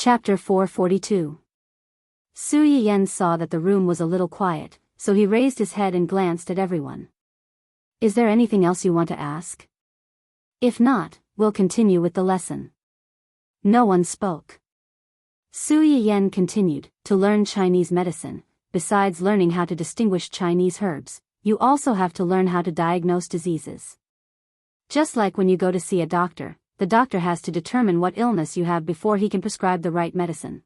Chapter 442. Su Yiyen saw that the room was a little quiet, so he raised his head and glanced at everyone. Is there anything else you want to ask? If not, we'll continue with the lesson. No one spoke. Su Yiyen continued, to learn Chinese medicine, besides learning how to distinguish Chinese herbs, you also have to learn how to diagnose diseases. Just like when you go to see a doctor, the doctor has to determine what illness you have before he can prescribe the right medicine.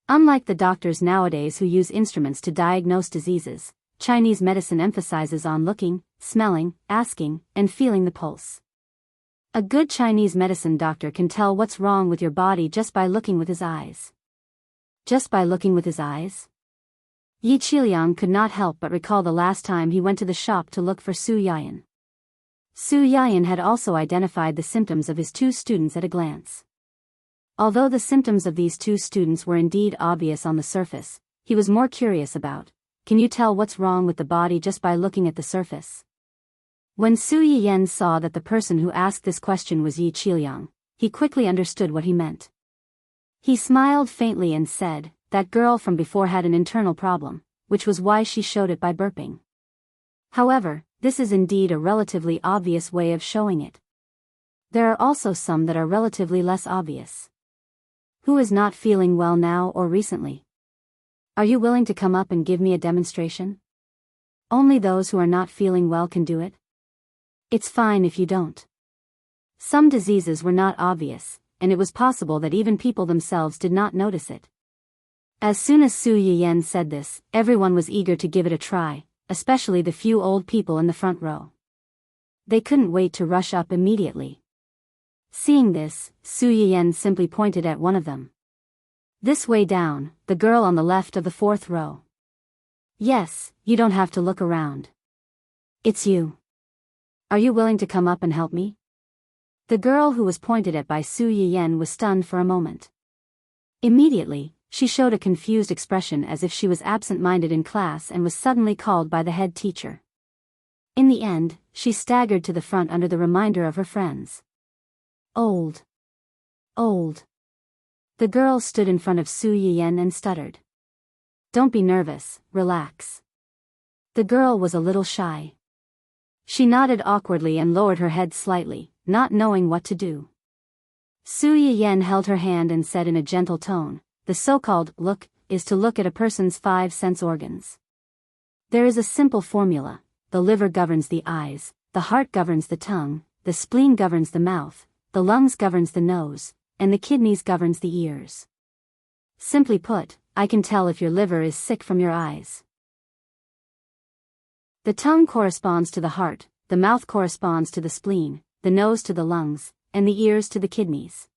Unlike the doctors nowadays who use instruments to diagnose diseases, Chinese medicine emphasizes on looking, smelling, asking, and feeling the pulse. A good Chinese medicine doctor can tell what's wrong with your body just by looking with his eyes. Just by looking with his eyes? Yi Qiliang could not help but recall the last time he went to the shop to look for Su Yiyen. Su Yiyen had also identified the symptoms of his two students at a glance. Although the symptoms of these two students were indeed obvious on the surface, he was more curious about, can you tell what's wrong with the body just by looking at the surface? When Su Yiyen saw that the person who asked this question was Yi Qiliang, he quickly understood what he meant. He smiled faintly and said, that girl from before had an internal problem, which was why she showed it by burping. However, this is indeed a relatively obvious way of showing it. There are also some that are relatively less obvious. Who is not feeling well now or recently? Are you willing to come up and give me a demonstration? Only those who are not feeling well can do it. It's fine if you don't. Some diseases were not obvious, and it was possible that even people themselves did not notice it. As soon as Su Yiyen said this, everyone was eager to give it a try, especially the few old people in the front row. They couldn't wait to rush up immediately. Seeing this, Su Yiyen simply pointed at one of them. This way down, the girl on the left of the fourth row. Yes, you don't have to look around. It's you. Are you willing to come up and help me? The girl who was pointed at by Su Yiyen was stunned for a moment. Immediately, she showed a confused expression as if she was absent-minded in class and was suddenly called by the head teacher. In the end, she staggered to the front under the reminder of her friends. Old. The girl stood in front of Su Yiyen and stuttered. Don't be nervous, relax. The girl was a little shy. She nodded awkwardly and lowered her head slightly, not knowing what to do. Su Yiyen held her hand and said in a gentle tone, the so-called look is to look at a person's 5 sense organs. There is a simple formula: the liver governs the eyes, the heart governs the tongue, the spleen governs the mouth, the lungs governs the nose, and the kidneys governs the ears. Simply put, I can tell if your liver is sick from your eyes. The tongue corresponds to the heart, the mouth corresponds to the spleen, the nose to the lungs, and the ears to the kidneys.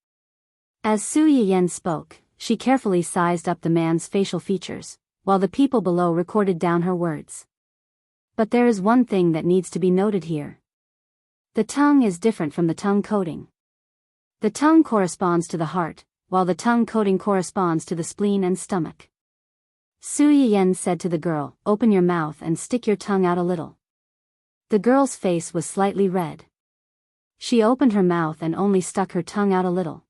As Su Yiyen spoke, she carefully sized up the man's facial features, while the people below recorded down her words. But there is one thing that needs to be noted here. The tongue is different from the tongue coating. The tongue corresponds to the heart, while the tongue coating corresponds to the spleen and stomach. Su Yiyen said to the girl, open your mouth and stick your tongue out a little. The girl's face was slightly red. She opened her mouth and only stuck her tongue out a little.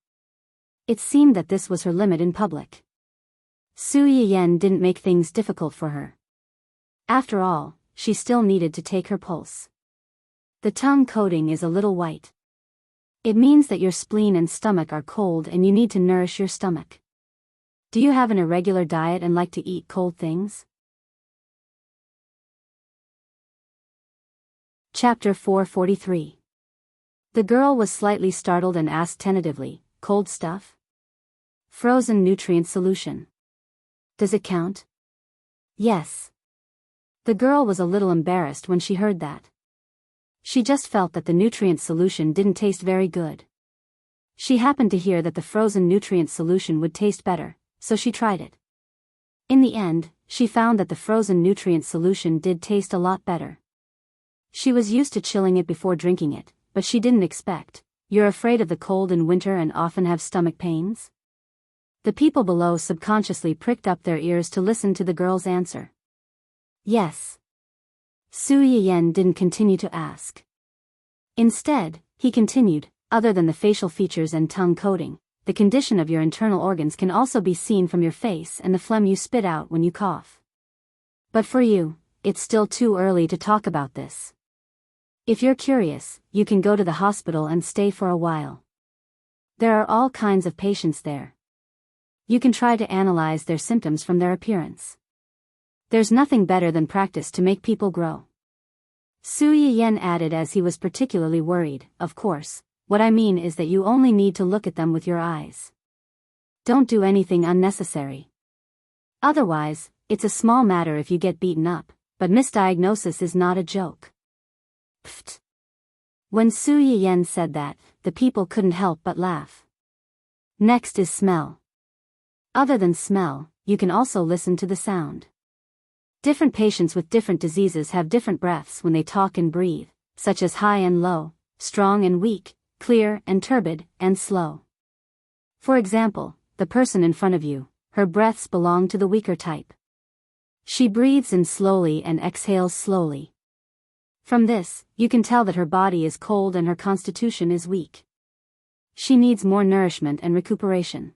It seemed that this was her limit in public. Su Yiyen didn't make things difficult for her. After all, she still needed to take her pulse. The tongue coating is a little white. It means that your spleen and stomach are cold and you need to nourish your stomach. Do you have an irregular diet and like to eat cold things? Chapter 443. The girl was slightly startled and asked tentatively, cold stuff? Frozen nutrient solution. Does it count? Yes. The girl was a little embarrassed when she heard that. She just felt that the nutrient solution didn't taste very good. She happened to hear that the frozen nutrient solution would taste better, so she tried it. In the end, she found that the frozen nutrient solution did taste a lot better. She was used to chilling it before drinking it, but she didn't expect, you're afraid of the cold in winter and often have stomach pains? The people below subconsciously pricked up their ears to listen to the girl's answer. Yes. Su Yiyen didn't continue to ask. Instead, he continued, other than the facial features and tongue coating, the condition of your internal organs can also be seen from your face and the phlegm you spit out when you cough. But for you, it's still too early to talk about this. If you're curious, you can go to the hospital and stay for a while. There are all kinds of patients there. You can try to analyze their symptoms from their appearance. There's nothing better than practice to make people grow. Su Yiyen added as he was particularly worried. Of course, what I mean is that you only need to look at them with your eyes. Don't do anything unnecessary. Otherwise, it's a small matter if you get beaten up, but misdiagnosis is not a joke. Pfft. When Su Yiyen said that, the people couldn't help but laugh. Next is smell. Other than smell, you can also listen to the sound. Different patients with different diseases have different breaths when they talk and breathe, such as high and low, strong and weak, clear and turbid, and slow. For example, the person in front of you, her breaths belong to the weaker type. She breathes in slowly and exhales slowly. From this, you can tell that her body is cold and her constitution is weak. She needs more nourishment and recuperation.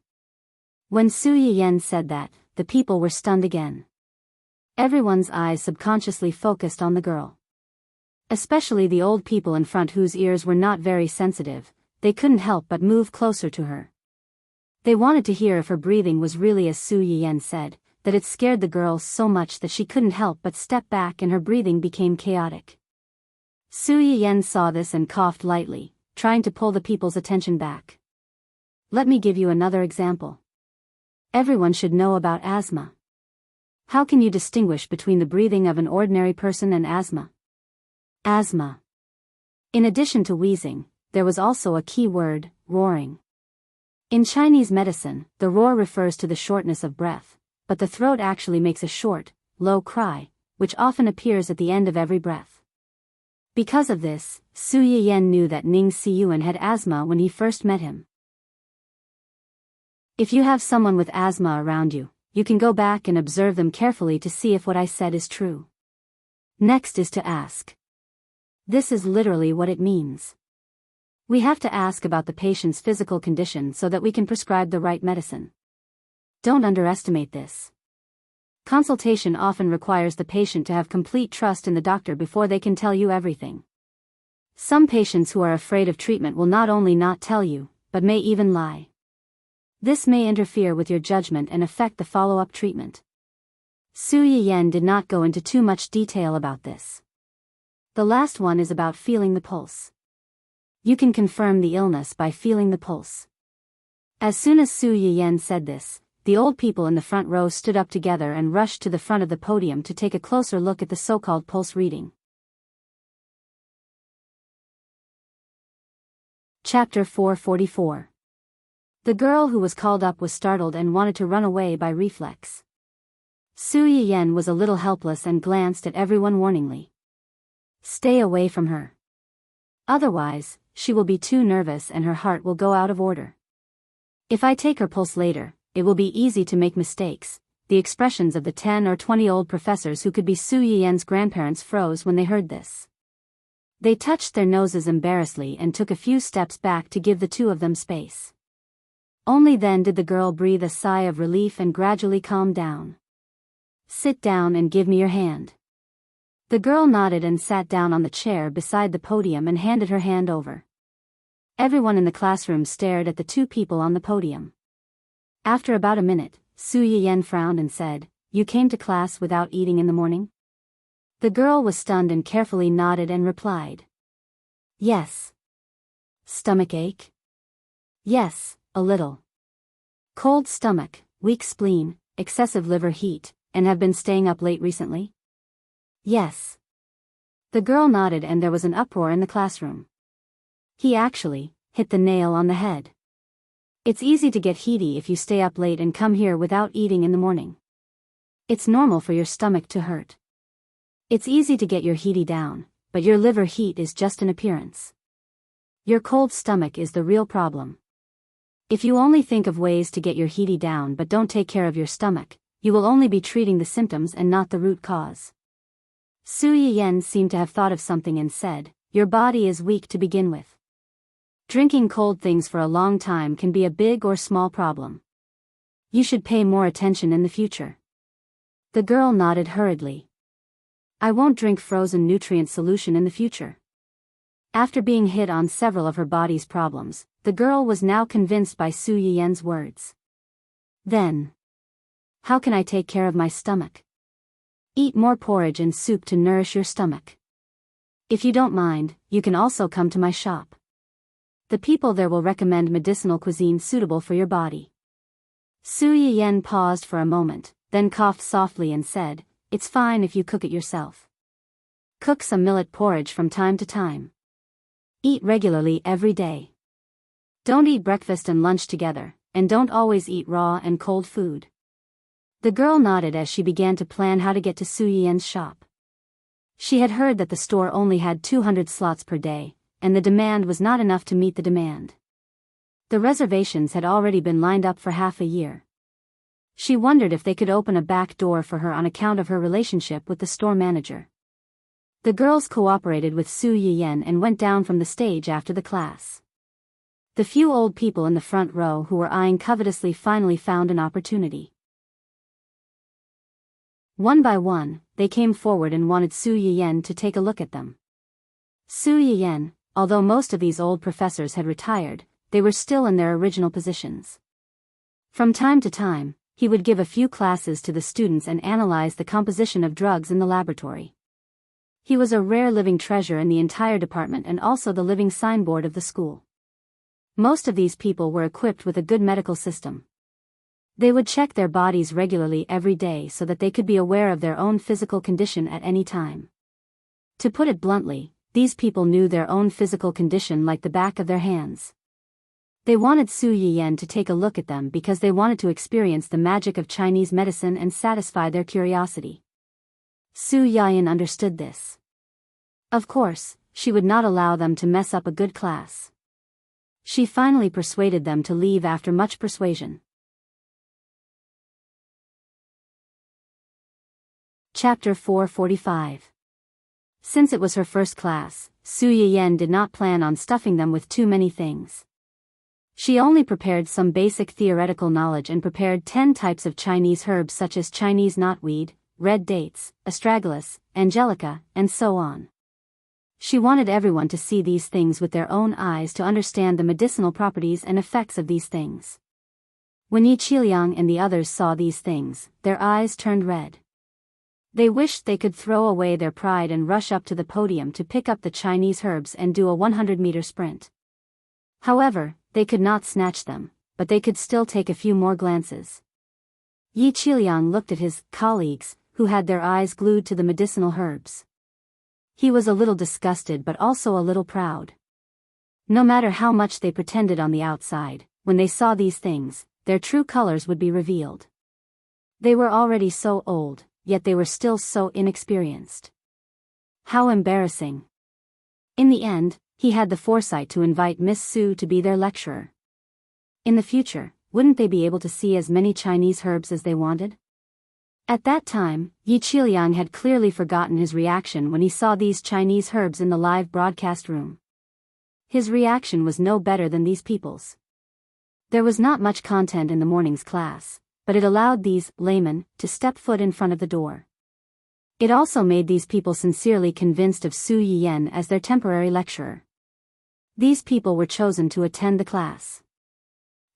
When Su Yiyen said that, the people were stunned again. Everyone's eyes subconsciously focused on the girl. Especially the old people in front whose ears were not very sensitive, they couldn't help but move closer to her. They wanted to hear if her breathing was really as Su Yiyen said, that it scared the girl so much that she couldn't help but step back and her breathing became chaotic. Su Yiyen saw this and coughed lightly, trying to pull the people's attention back. Let me give you another example. Everyone should know about asthma. How can you distinguish between the breathing of an ordinary person and asthma? Asthma. In addition to wheezing, there was also a key word, roaring. In Chinese medicine, the roar refers to the shortness of breath, but the throat actually makes a short, low cry, which often appears at the end of every breath. Because of this, Su Yiyen knew that Ning Siyuan had asthma when he first met him. If you have someone with asthma around you, you can go back and observe them carefully to see if what I said is true. Next is to ask. This is literally what it means. We have to ask about the patient's physical condition so that we can prescribe the right medicine. Don't underestimate this. Consultation often requires the patient to have complete trust in the doctor before they can tell you everything. Some patients who are afraid of treatment will not only not tell you, but may even lie. This may interfere with your judgment and affect the follow-up treatment. Su Yiyen did not go into too much detail about this. The last one is about feeling the pulse. You can confirm the illness by feeling the pulse. As soon as Su Yiyen said this, the old people in the front row stood up together and rushed to the front of the podium to take a closer look at the so-called pulse reading. Chapter 444. The girl who was called up was startled and wanted to run away by reflex. Su Yiyen was a little helpless and glanced at everyone warningly. Stay away from her. Otherwise, she will be too nervous and her heart will go out of order. If I take her pulse later, it will be easy to make mistakes. The expressions of the 10 or 20 old professors who could be Su Yiyen's grandparents froze when they heard this. They touched their noses embarrassedly and took a few steps back to give the two of them space. Only then did the girl breathe a sigh of relief and gradually calm down. Sit down and give me your hand. The girl nodded and sat down on the chair beside the podium and handed her hand over. Everyone in the classroom stared at the two people on the podium. After about a minute, Su Yiyen frowned and said, "You came to class without eating in the morning?" The girl was stunned and carefully nodded and replied, "Yes." Stomach ache? Yes, a little. Cold stomach, weak spleen, excessive liver heat, and have been staying up late recently? Yes. The girl nodded and there was an uproar in the classroom. He actually hit the nail on the head. It's easy to get heaty if you stay up late and come here without eating in the morning. It's normal for your stomach to hurt. It's easy to get your heaty down, but your liver heat is just an appearance. Your cold stomach is the real problem. If you only think of ways to get your heaty down but don't take care of your stomach, you will only be treating the symptoms and not the root cause. Su Yiyen seemed to have thought of something and said, "Your body is weak to begin with. Drinking cold things for a long time can be a big or small problem. You should pay more attention in the future. The girl nodded hurriedly. I won't drink frozen nutrient solution in the future. After being hit on several of her body's problems, the girl was now convinced by Su Yiyan's words. Then, how can I take care of my stomach? Eat more porridge and soup to nourish your stomach. If you don't mind, you can also come to my shop. The people there will recommend medicinal cuisine suitable for your body. Su Yiyan paused for a moment, then coughed softly and said, It's fine if you cook it yourself. Cook some millet porridge from time to time. Eat regularly every day. Don't eat breakfast and lunch together, and don't always eat raw and cold food. The girl nodded as she began to plan how to get to Su Yiyan's shop. She had heard that the store only had 200 slots per day, and the demand was not enough to meet the demand. The reservations had already been lined up for half a year. She wondered if they could open a back door for her on account of her relationship with the store manager. The girls cooperated with Su Yiyan and went down from the stage after the class. The few old people in the front row who were eyeing covetously finally found an opportunity. One by one, they came forward and wanted Su Yiyan to take a look at them. Su Yiyan, although most of these old professors had retired, they were still in their original positions. From time to time, he would give a few classes to the students and analyze the composition of drugs in the laboratory. He was a rare living treasure in the entire department and also the living signboard of the school. Most of these people were equipped with a good medical system. They would check their bodies regularly every day so that they could be aware of their own physical condition at any time. To put it bluntly, these people knew their own physical condition like the back of their hands. They wanted Su Yiyan to take a look at them because they wanted to experience the magic of Chinese medicine and satisfy their curiosity. Su Yiyan understood this. Of course, she would not allow them to mess up a good class. She finally persuaded them to leave after much persuasion. Chapter 445. Since it was her first class, Su Yiyan did not plan on stuffing them with too many things. She only prepared some basic theoretical knowledge and prepared 10 types of Chinese herbs such as Chinese knotweed, red dates, astragalus, angelica, and so on. She wanted everyone to see these things with their own eyes to understand the medicinal properties and effects of these things. When Yi Qiliang and the others saw these things, their eyes turned red. They wished they could throw away their pride and rush up to the podium to pick up the Chinese herbs and do a 100-meter sprint. However, they could not snatch them, but they could still take a few more glances. Yi Qiliang looked at his colleagues, who had their eyes glued to the medicinal herbs. He was a little disgusted but also a little proud. No matter how much they pretended on the outside, when they saw these things, their true colors would be revealed. They were already so old, yet they were still so inexperienced. How embarrassing. In the end, he had the foresight to invite Miss Su to be their lecturer. In the future, wouldn't they be able to see as many Chinese herbs as they wanted? At that time, Yi Qiliang had clearly forgotten his reaction when he saw these Chinese herbs in the live broadcast room. His reaction was no better than these people's. There was not much content in the morning's class, but it allowed these laymen to step foot in front of the door. It also made these people sincerely convinced of Su Yiyan as their temporary lecturer. These people were chosen to attend the class.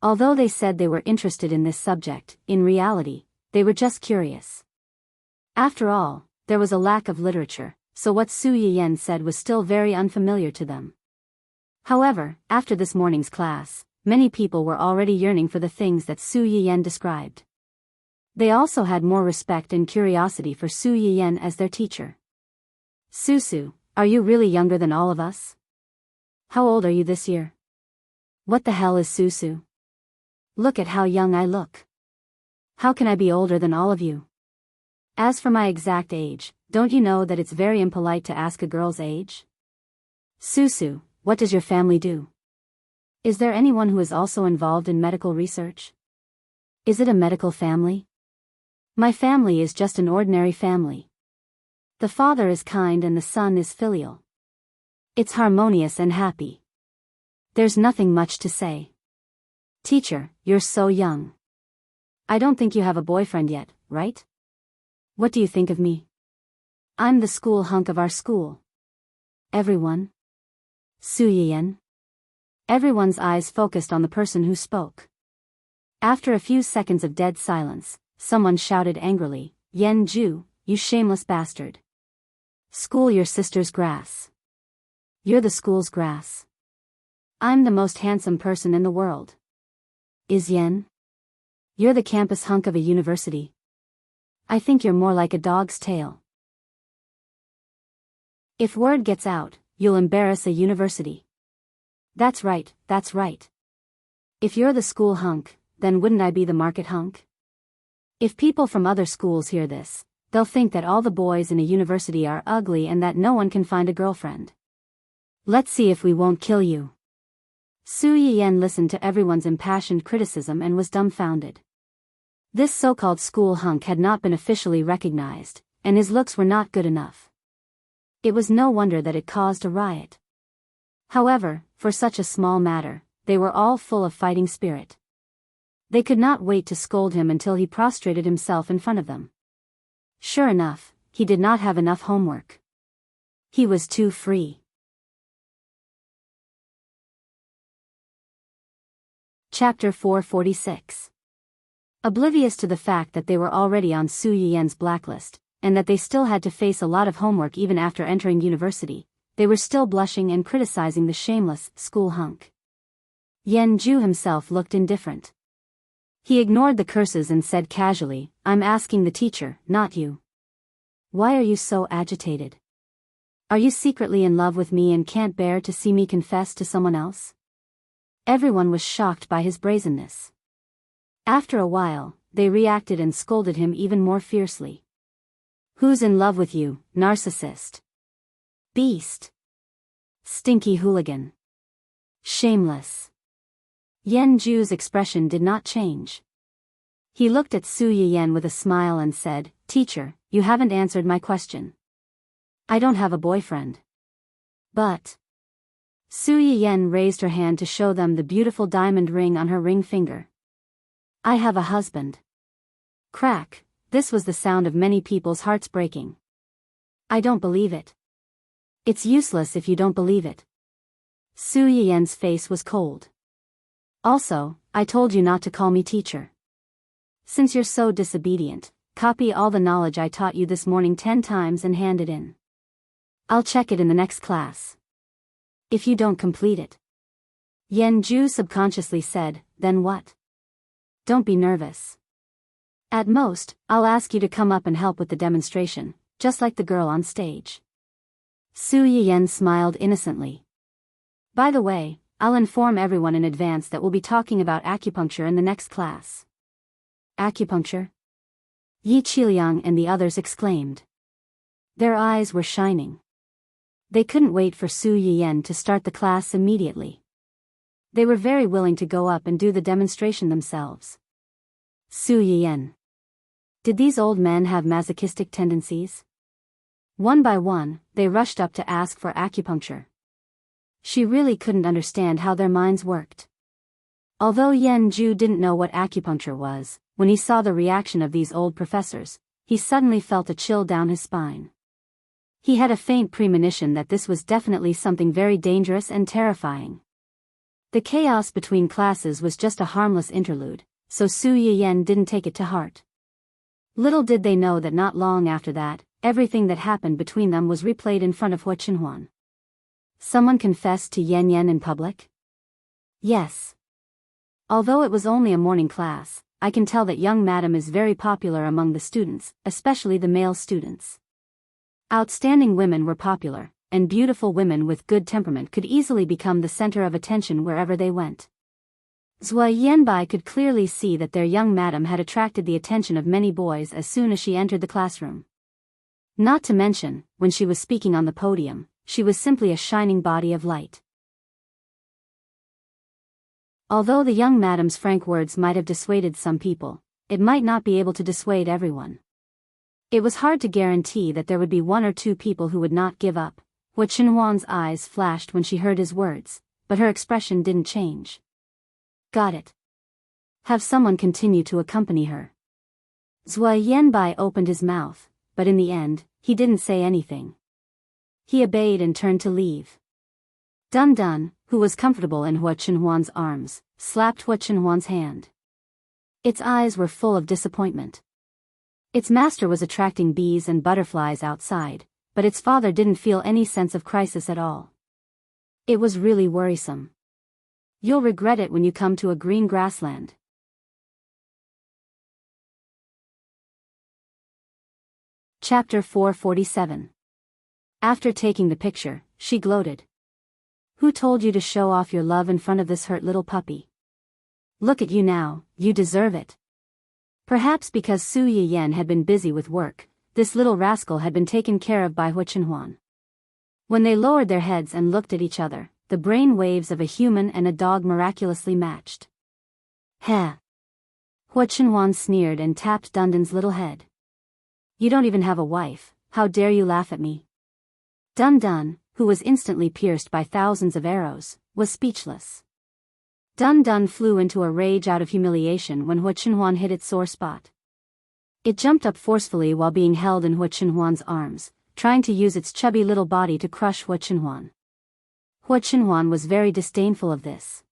Although they said they were interested in this subject, in reality, they were just curious. After all, there was a lack of literature, so what Su Yiyan said was still very unfamiliar to them. However, after this morning's class, many people were already yearning for the things that Su Yiyan described. They also had more respect and curiosity for Su Yiyan as their teacher. Susu, are you really younger than all of us? How old are you this year? What the hell is Susu? Look at how young I look. How can I be older than all of you? As for my exact age, don't you know that it's very impolite to ask a girl's age? Susu, what does your family do? Is there anyone who is also involved in medical research? Is it a medical family? My family is just an ordinary family. The father is kind and the son is filial. It's harmonious and happy. There's nothing much to say. Teacher, you're so young. I don't think you have a boyfriend yet, right? What do you think of me? I'm the school hunk of our school. Everyone? Su Yiyan? Everyone's eyes focused on the person who spoke. After a few seconds of dead silence, someone shouted angrily, Yen Ju, you shameless bastard. School your sister's grass. You're the school's grass. I'm the most handsome person in the world. Is Yen? You're the campus hunk of a university. I think you're more like a dog's tail. If word gets out, you'll embarrass a university. That's right, that's right. If you're the school hunk, then wouldn't I be the market hunk? If people from other schools hear this, they'll think that all the boys in a university are ugly and that no one can find a girlfriend. Let's see if we won't kill you. Su Yiyan listened to everyone's impassioned criticism and was dumbfounded. This so-called school hunk had not been officially recognized, and his looks were not good enough. It was no wonder that it caused a riot. However, for such a small matter, they were all full of fighting spirit. They could not wait to scold him until he prostrated himself in front of them. Sure enough, he did not have enough homework. He was too free. Chapter 446. Oblivious to the fact that they were already on Su Yiyan's blacklist, and that they still had to face a lot of homework even after entering university, they were still blushing and criticizing the shameless school hunk. Yen Ju himself looked indifferent. He ignored the curses and said casually, I'm asking the teacher, not you. Why are you so agitated? Are you secretly in love with me and can't bear to see me confess to someone else? Everyone was shocked by his brazenness. After a while, they reacted and scolded him even more fiercely. Who's in love with you, narcissist? Beast. Stinky hooligan. Shameless. Yen Ju's expression did not change. He looked at Su Yiyan with a smile and said, Teacher, you haven't answered my question. I don't have a boyfriend. But... Su Yiyan raised her hand to show them the beautiful diamond ring on her ring finger. I have a husband. Crack, this was the sound of many people's hearts breaking. I don't believe it. It's useless if you don't believe it. Su Yiyan's face was cold. Also, I told you not to call me teacher. Since you're so disobedient, copy all the knowledge I taught you this morning 10 times and hand it in. I'll check it in the next class. If you don't complete it. Yen Ju subconsciously said, then what? Don't be nervous. At most, I'll ask you to come up and help with the demonstration, just like the girl on stage. Su Yiyan smiled innocently. By the way, I'll inform everyone in advance that we'll be talking about acupuncture in the next class. Acupuncture? Yi Qiliang and the others exclaimed. Their eyes were shining. They couldn't wait for Su Yiyan to start the class immediately. They were very willing to go up and do the demonstration themselves. Su Yiyan. Did these old men have masochistic tendencies? One by one, they rushed up to ask for acupuncture. She really couldn't understand how their minds worked. Although Yen Ju didn't know what acupuncture was, when he saw the reaction of these old professors, he suddenly felt a chill down his spine. He had a faint premonition that this was definitely something very dangerous and terrifying. The chaos between classes was just a harmless interlude, so Su Yiyan didn't take it to heart. Little did they know that not long after that, everything that happened between them was replayed in front of Hua Qinhuan. Someone confessed to Yen Yen in public? Yes. Although it was only a morning class, I can tell that young madam is very popular among the students, especially the male students. Outstanding women were popular, and beautiful women with good temperament could easily become the center of attention wherever they went. Zhua Yanbai could clearly see that their young madam had attracted the attention of many boys as soon as she entered the classroom. Not to mention, when she was speaking on the podium, she was simply a shining body of light. Although the young madam's frank words might have dissuaded some people, it might not be able to dissuade everyone. It was hard to guarantee that there would be one or two people who would not give up. Hua Qinhuan's eyes flashed when she heard his words, but her expression didn't change. Got it. Have someone continue to accompany her. Zhuo Yanbai opened his mouth, but in the end, he didn't say anything. He obeyed and turned to leave. Dun Dun, who was comfortable in Hua Chenhuan's arms, slapped Hua Chenhuan's hand. Its eyes were full of disappointment. Its master was attracting bees and butterflies outside, but its father didn't feel any sense of crisis at all. It was really worrisome. You'll regret it when you come to a green grassland. Chapter 447. After taking the picture, she gloated. Who told you to show off your love in front of this hurt little puppy? Look at you now, you deserve it. Perhaps because Su Yiyan had been busy with work, this little rascal had been taken care of by Hua Chenhuan. When they lowered their heads and looked at each other, the brain waves of a human and a dog miraculously matched. Heh. Hua Chenhuan sneered and tapped Dun Dun's little head. You don't even have a wife, how dare you laugh at me? Dun Dun, who was instantly pierced by thousands of arrows, was speechless. Dun Dun flew into a rage out of humiliation when Hua Chenhuan hit its sore spot. It jumped up forcefully while being held in Hua Chenhuan's arms, trying to use its chubby little body to crush Hua Chenhuan. Hua Chenhuan was very disdainful of this.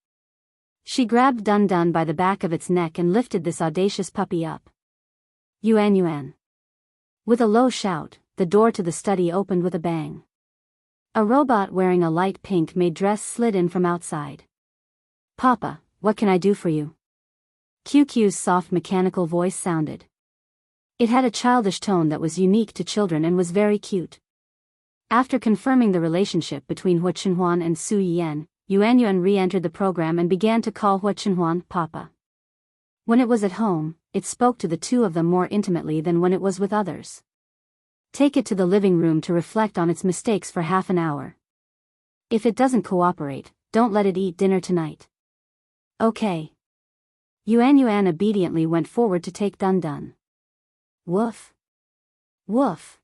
She grabbed Dun Dun by the back of its neck and lifted this audacious puppy up. Yuan Yuan. With a low shout, the door to the study opened with a bang. A robot wearing a light pink maid dress slid in from outside. Papa, what can I do for you? QQ's soft mechanical voice sounded. It had a childish tone that was unique to children and was very cute. After confirming the relationship between Hua Chenhuan and Su Yiyan, Yuan Yuan re-entered the program and began to call Hua Chenhuan Papa. When it was at home, it spoke to the two of them more intimately than when it was with others. Take it to the living room to reflect on its mistakes for half an hour. If it doesn't cooperate, don't let it eat dinner tonight. Okay. Yuan Yuan obediently went forward to take Dun Dun. Woof. Woof.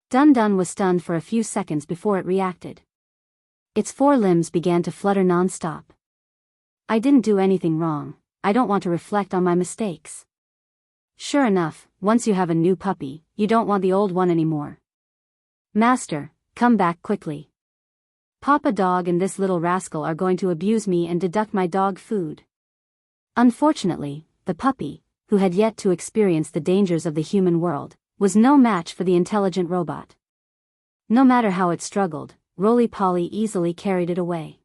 Dun Dun was stunned for a few seconds before it reacted. Its four limbs began to flutter non-stop. I didn't do anything wrong, I don't want to reflect on my mistakes. Sure enough, once you have a new puppy, you don't want the old one anymore. Master, come back quickly. Papa Dog and this little rascal are going to abuse me and deduct my dog food. Unfortunately, the puppy, who had yet to experience the dangers of the human world, was no match for the intelligent robot. No matter how it struggled, Roly-Poly easily carried it away.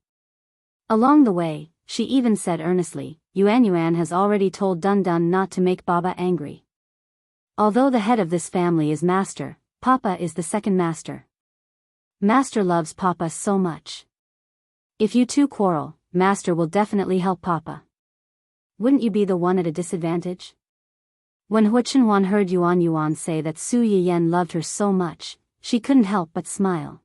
Along the way, she even said earnestly, Yuan Yuan has already told Dun Dun not to make Baba angry. Although the head of this family is master, Papa is the second master. Master loves Papa so much. If you two quarrel, Master will definitely help Papa. Wouldn't you be the one at a disadvantage? When Hua Chenhuan heard Yuan Yuan say that Su Yiyan loved her so much, she couldn't help but smile.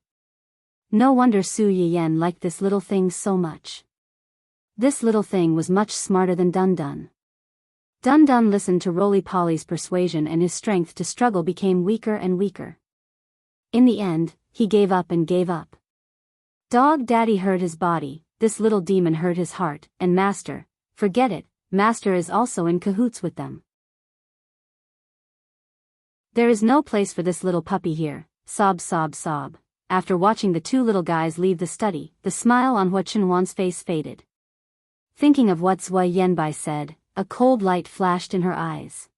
No wonder Su Yiyan liked this little thing so much. This little thing was much smarter than Dun Dun. Dun Dun listened to Roly-Poly's persuasion and his strength to struggle became weaker and weaker. In the end, he gave up and gave up. Dog Daddy hurt his body, this little demon hurt his heart, and Master, forget it, Master is also in cahoots with them. There is no place for this little puppy here, sob sob sob. After watching the two little guys leave the study, the smile on Hua Chenhuan's face faded. Thinking of what Zhuo Yanbai said, a cold light flashed in her eyes.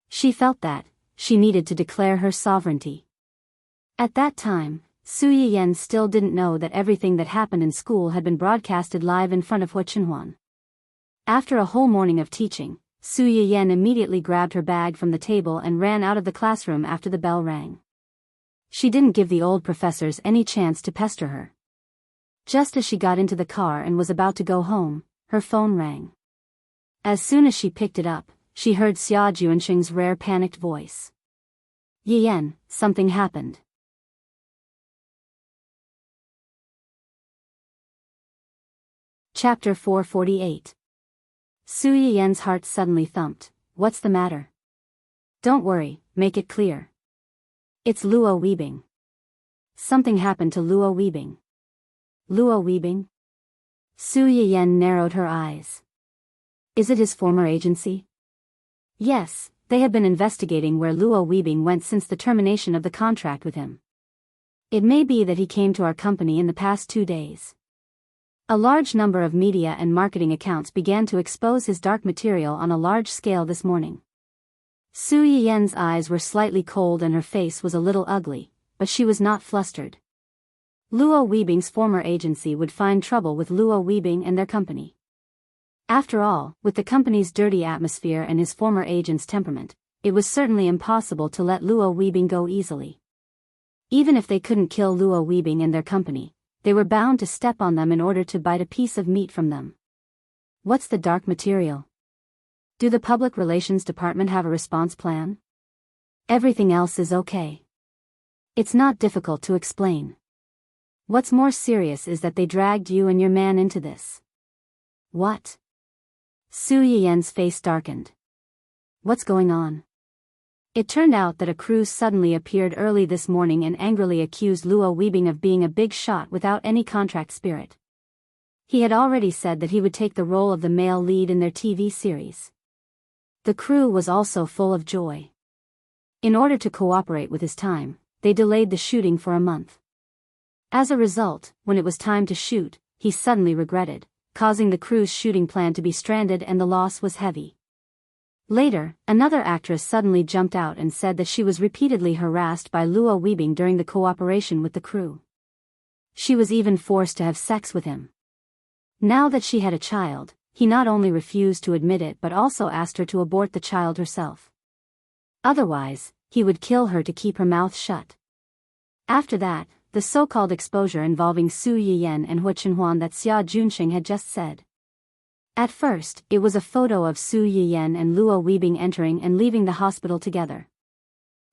She felt that she needed to declare her sovereignty. At that time, Su Yiyan still didn't know that everything that happened in school had been broadcasted live in front of Hua Chenhuan. After a whole morning of teaching, Su Yiyan immediately grabbed her bag from the table and ran out of the classroom after the bell rang. She didn't give the old professors any chance to pester her. Just as she got into the car and was about to go home, her phone rang. As soon as she picked it up, she heard Xia Juansheng's rare panicked voice. Yiyan, something happened. Chapter 448. Su Yiyan's heart suddenly thumped. What's the matter? Don't worry, make it clear. It's Luo Weibing. Something happened to Luo Weibing. Luo Weibing? Su Yiyan narrowed her eyes. Is it his former agency? Yes, they have been investigating where Luo Weibing went since the termination of the contract with him. It may be that he came to our company in the past 2 days. A large number of media and marketing accounts began to expose his dark material on a large scale this morning. Su Yiyan's eyes were slightly cold and her face was a little ugly, but she was not flustered. Luo Weibing's former agency would find trouble with Luo Weibing and their company. After all, with the company's dirty atmosphere and his former agent's temperament, it was certainly impossible to let Luo Weibing go easily. Even if they couldn't kill Luo Weibing and their company, they were bound to step on them in order to bite a piece of meat from them. What's the dark material? Do the public relations department have a response plan? Everything else is okay. It's not difficult to explain. What's more serious is that they dragged you and your man into this. What? Su Yiyan's face darkened. What's going on? It turned out that a crew suddenly appeared early this morning and angrily accused Luo Weibing of being a big shot without any contract spirit. He had already said that he would take the role of the male lead in their TV series. The crew was also full of joy. In order to cooperate with his time, they delayed the shooting for a month. As a result, when it was time to shoot, he suddenly regretted, causing the crew's shooting plan to be stranded and the loss was heavy. Later, another actress suddenly jumped out and said that she was repeatedly harassed by Luo Weibing during the cooperation with the crew. She was even forced to have sex with him. Now that she had a child, he not only refused to admit it but also asked her to abort the child herself. Otherwise, he would kill her to keep her mouth shut. After that, the so-called exposure involving Su Yiyan and Hua Chenhuan that Xia Junxing had just said. At first, it was a photo of Su Yiyan and Luo Weibing entering and leaving the hospital together.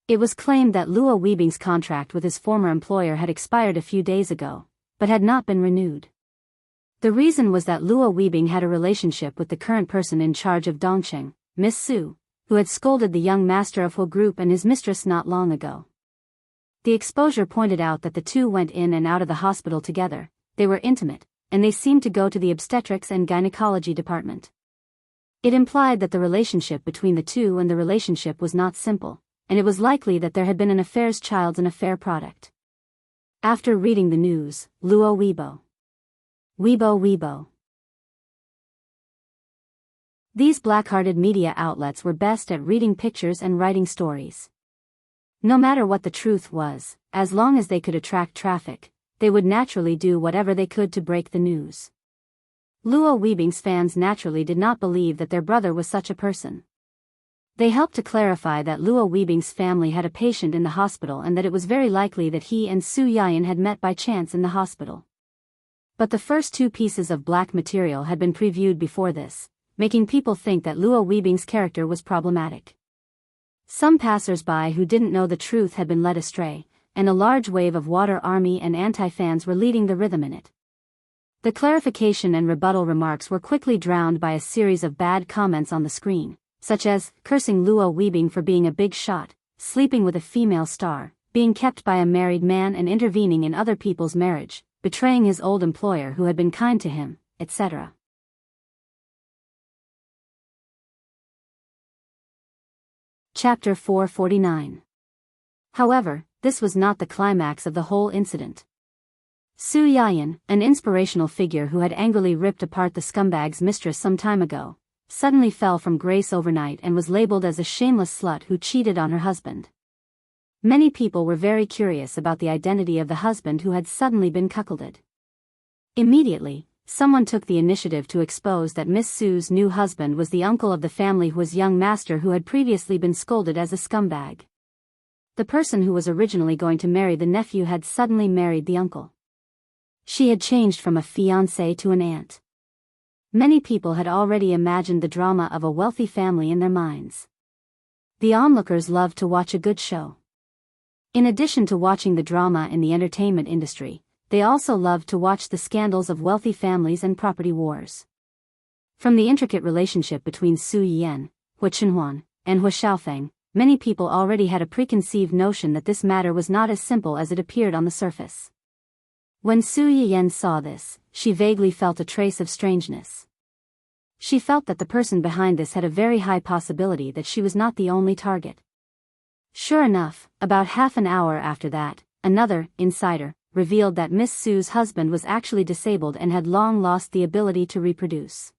It was claimed that Luo Weibing's contract with his former employer had expired a few days ago, but had not been renewed. The reason was that Luo Weibing had a relationship with the current person in charge of Dongcheng, Miss Su, who had scolded the young master of Hua Group and his mistress not long ago. The exposure pointed out that the two went in and out of the hospital together, they were intimate, and they seemed to go to the obstetrics and gynecology department. It implied that the relationship between the two and the relationship was not simple, and it was likely that there had been an affair's child and affair product. After reading the news, Luo Weibo. Weibo. These black-hearted media outlets were best at reading pictures and writing stories. No matter what the truth was, as long as they could attract traffic, they would naturally do whatever they could to break the news. Luo Weibing's fans naturally did not believe that their brother was such a person. They helped to clarify that Luo Weibing's family had a patient in the hospital and that it was very likely that he and Su Yiyan had met by chance in the hospital. But the first 2 pieces of black material had been previewed before this, making people think that Luo Weibing's character was problematic. Some passers-by who didn't know the truth had been led astray, and a large wave of water army and anti-fans were leading the rhythm in it. The clarification and rebuttal remarks were quickly drowned by a series of bad comments on the screen, such as cursing Luo Weibing for being a big shot, sleeping with a female star, being kept by a married man and intervening in other people's marriage, betraying his old employer who had been kind to him, etc. Chapter 449. However, this was not the climax of the whole incident. Su Yiyan, an inspirational figure who had angrily ripped apart the scumbag's mistress some time ago, suddenly fell from grace overnight and was labeled as a shameless slut who cheated on her husband. Many people were very curious about the identity of the husband who had suddenly been cuckolded. Immediately, someone took the initiative to expose that Miss Su's new husband was the uncle of the family whose young master who had previously been scolded as a scumbag. The person who was originally going to marry the nephew had suddenly married the uncle. She had changed from a fiancée to an aunt. Many people had already imagined the drama of a wealthy family in their minds. The onlookers loved to watch a good show. In addition to watching the drama in the entertainment industry, they also loved to watch the scandals of wealthy families and property wars. From the intricate relationship between Su Yiyan, Hua Chenhuan, and Hua Xiaofeng, many people already had a preconceived notion that this matter was not as simple as it appeared on the surface. When Su Yiyan saw this, she vaguely felt a trace of strangeness. She felt that the person behind this had a very high possibility that she was not the only target. Sure enough, about half an hour after that, another insider revealed that Miss Su's husband was actually disabled and had long lost the ability to reproduce.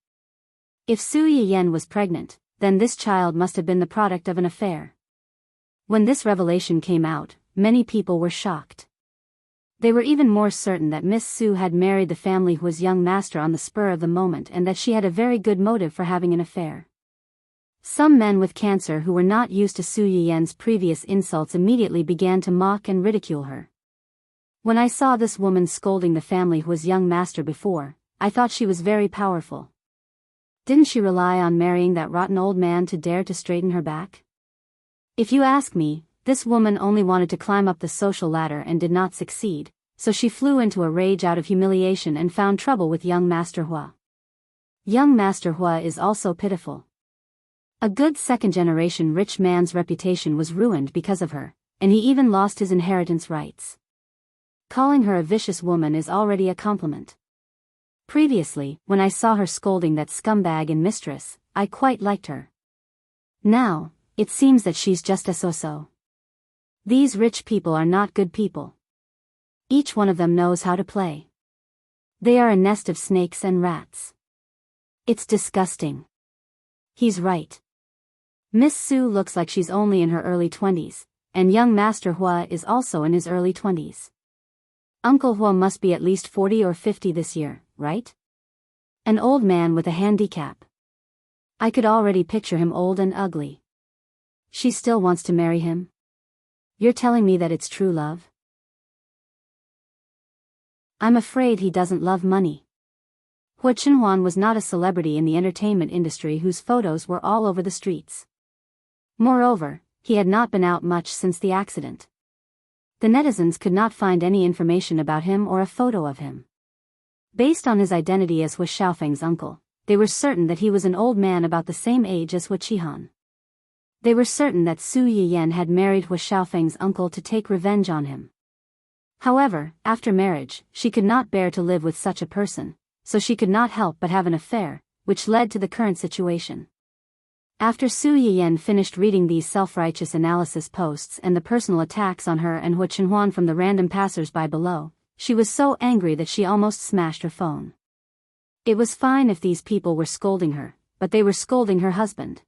If Su Yiyan was pregnant, then this child must have been the product of an affair. When this revelation came out, many people were shocked. They were even more certain that Miss Su had married the family whose young master on the spur of the moment and that she had a very good motive for having an affair. Some men with cancer who were not used to Su Yiyan's previous insults immediately began to mock and ridicule her. When I saw this woman scolding the family whose young master before, I thought she was very powerful. Didn't she rely on marrying that rotten old man to dare to straighten her back? If you ask me, this woman only wanted to climb up the social ladder and did not succeed, so she flew into a rage out of humiliation and found trouble with young Master Hua. Young Master Hua is also pitiful. A good second-generation rich man's reputation was ruined because of her, and he even lost his inheritance rights. Calling her a vicious woman is already a compliment. Previously, when I saw her scolding that scumbag and mistress, I quite liked her. Now, it seems that she's just a so-so. These rich people are not good people. Each one of them knows how to play. They are a nest of snakes and rats. It's disgusting. He's right. Miss Su looks like she's only in her early 20s, and young Master Hua is also in his early 20s. Uncle Hua must be at least 40 or 50 this year, right? An old man with a handicap. I could already picture him old and ugly. She still wants to marry him? You're telling me that it's true love? I'm afraid he doesn't love money. Hua Chenhuan was not a celebrity in the entertainment industry whose photos were all over the streets. Moreover, he had not been out much since the accident. The netizens could not find any information about him or a photo of him. Based on his identity as Hua Xiaofeng's uncle, they were certain that he was an old man about the same age as Hua Qihan. They were certain that Su Yiyan had married Hua Xiaofeng's uncle to take revenge on him. However, after marriage, she could not bear to live with such a person, so she could not help but have an affair, which led to the current situation. After Su Yiyan finished reading these self-righteous analysis posts and the personal attacks on her and Hua Chenhuan from the random passers-by below, she was so angry that she almost smashed her phone. It was fine if these people were scolding her, but they were scolding her husband.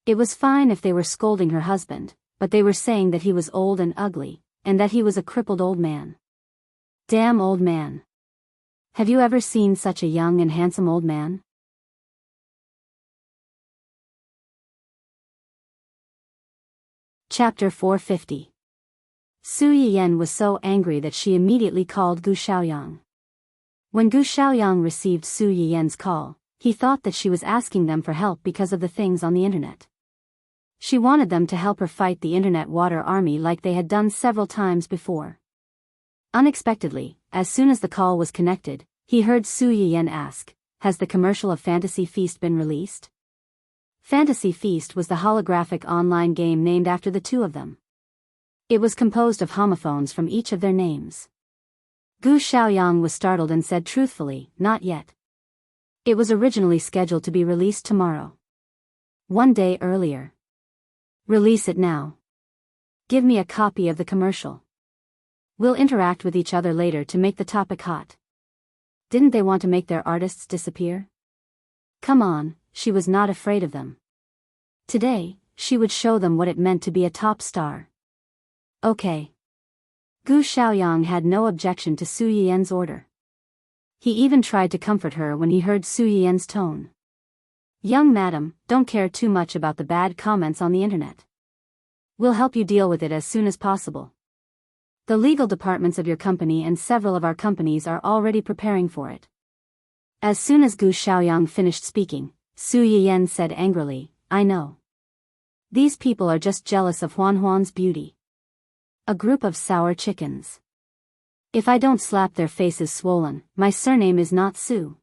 It was fine if they were scolding her husband, but they were saying that he was old and ugly, and that he was a crippled old man. Damn old man. Have you ever seen such a young and handsome old man? Chapter 450. Su Yiyan was so angry that she immediately called Gu Xiaoyang. When Gu Xiaoyang received Su Yiyan's call, he thought that she was asking them for help because of the things on the internet. She wanted them to help her fight the internet water army like they had done several times before. Unexpectedly, as soon as the call was connected, he heard Su Yiyan ask, "Has the commercial of Fantasy Feast been released?" Fantasy Feast was the holographic online game named after the two of them. It was composed of homophones from each of their names. Gu Xiaoyang was startled and said truthfully, "Not yet. It was originally scheduled to be released tomorrow. One day earlier. Release it now. Give me a copy of the commercial. We'll interact with each other later to make the topic hot." Didn't they want to make their artists disappear? Come on, she was not afraid of them. Today, she would show them what it meant to be a top star. Okay. Gu Xiaoyang had no objection to Su Yiyan's order. He even tried to comfort her when he heard Su Yiyan's tone. "Young madam, don't care too much about the bad comments on the internet. We'll help you deal with it as soon as possible. The legal departments of your company and several of our companies are already preparing for it." As soon as Gu Xiaoyang finished speaking, Su Yiyan said angrily, "I know. These people are just jealous of Huan Huan's beauty. A group of sour chickens. If I don't slap their faces swollen, my surname is not Su."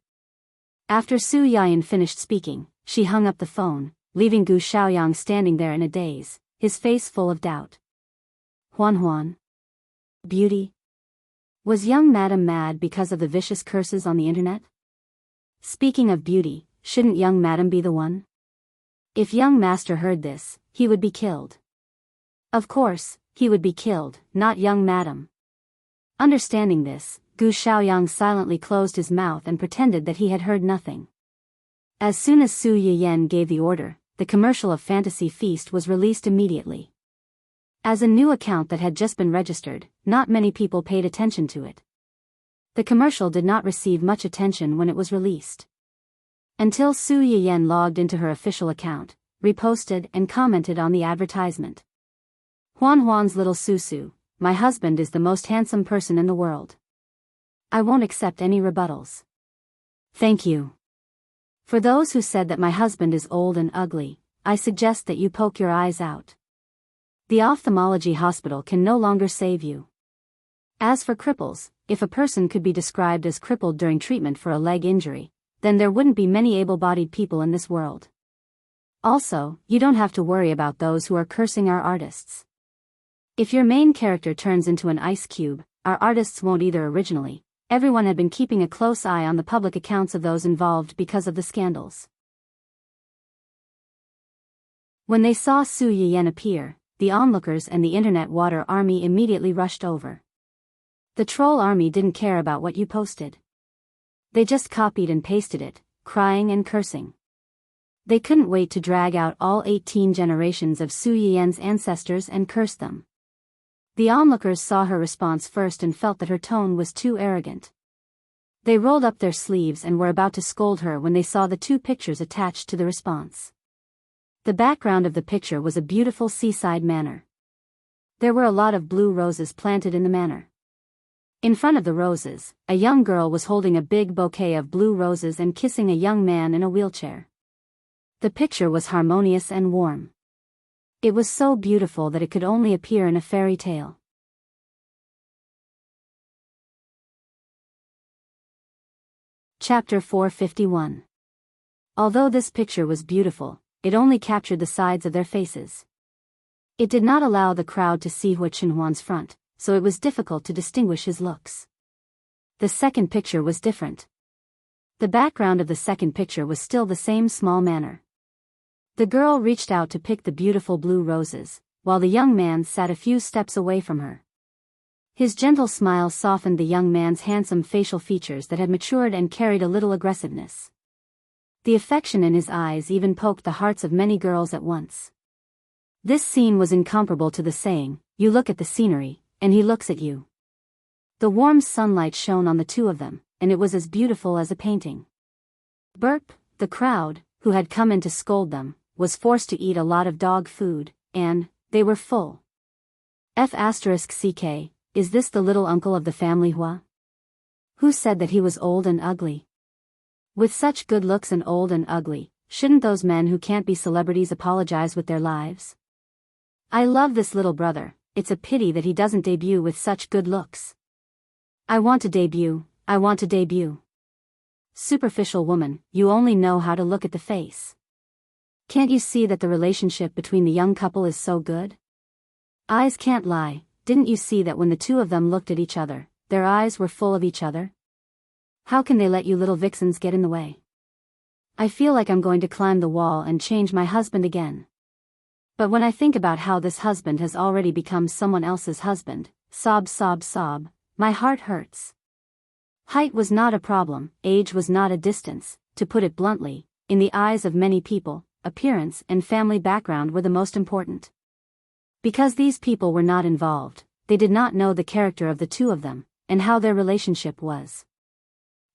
After Su Yiyan finished speaking, she hung up the phone, leaving Gu Xiaoyang standing there in a daze, his face full of doubt. Huan Huan? Beauty? Was young madam mad because of the vicious curses on the internet? Speaking of beauty, shouldn't young madam be the one? If young master heard this, he would be killed. Of course, he would be killed, not young madam. Understanding this, Gu Xiaoyang silently closed his mouth and pretended that he had heard nothing. As soon as Su Yiyan gave the order, the commercial of Fantasy Feast was released immediately. As a new account that had just been registered, not many people paid attention to it. The commercial did not receive much attention when it was released. Until Su Yiyan logged into her official account, reposted and commented on the advertisement. Huan's little Susu, my husband is the most handsome person in the world. I won't accept any rebuttals. Thank you. For those who said that my husband is old and ugly, I suggest that you poke your eyes out. The ophthalmology hospital can no longer save you. As for cripples, if a person could be described as crippled during treatment for a leg injury, then there wouldn't be many able-bodied people in this world. Also, you don't have to worry about those who are cursing our artists. If your main character turns into an ice cube, our artists won't either. Originally, everyone had been keeping a close eye on the public accounts of those involved because of the scandals. When they saw Su Yiyan appear, the onlookers and the internet water army immediately rushed over. The troll army didn't care about what you posted. They just copied and pasted it, crying and cursing. They couldn't wait to drag out all 18 generations of Su Yiyan's ancestors and curse them. The onlookers saw her response first and felt that her tone was too arrogant. They rolled up their sleeves and were about to scold her when they saw the two pictures attached to the response. The background of the picture was a beautiful seaside manor. There were a lot of blue roses planted in the manor. In front of the roses, a young girl was holding a big bouquet of blue roses and kissing a young man in a wheelchair. The picture was harmonious and warm. It was so beautiful that it could only appear in a fairy tale. Chapter 451. Although this picture was beautiful, it only captured the sides of their faces. It did not allow the crowd to see Hua Qinhuan's front, so it was difficult to distinguish his looks. The second picture was different. The background of the second picture was still the same small manor. The girl reached out to pick the beautiful blue roses, while the young man sat a few steps away from her. His gentle smile softened the young man's handsome facial features that had matured and carried a little aggressiveness. The affection in his eyes even poked the hearts of many girls at once. This scene was incomparable to the saying, "You look at the scenery, and he looks at you." The warm sunlight shone on the two of them, and it was as beautiful as a painting. Burp, the crowd, who had come in to scold them, was forced to eat a lot of dog food, and they were full. F***ck, is this the little uncle of the family Hua? Who said that he was old and ugly? With such good looks and old and ugly, shouldn't those men who can't be celebrities apologize with their lives? I love this little brother, it's a pity that he doesn't debut with such good looks. I want to debut, I want to debut. Superficial woman, you only know how to look at the face. Can't you see that the relationship between the young couple is so good? Eyes can't lie, didn't you see that when the two of them looked at each other, their eyes were full of each other? How can they let you little vixens get in the way? I feel like I'm going to climb the wall and change my husband again. But when I think about how this husband has already become someone else's husband, sob sob sob, my heart hurts. Height was not a problem, age was not a distance, to put it bluntly, in the eyes of many people, appearance and family background were the most important. Because these people were not involved, they did not know the character of the two of them, and how their relationship was.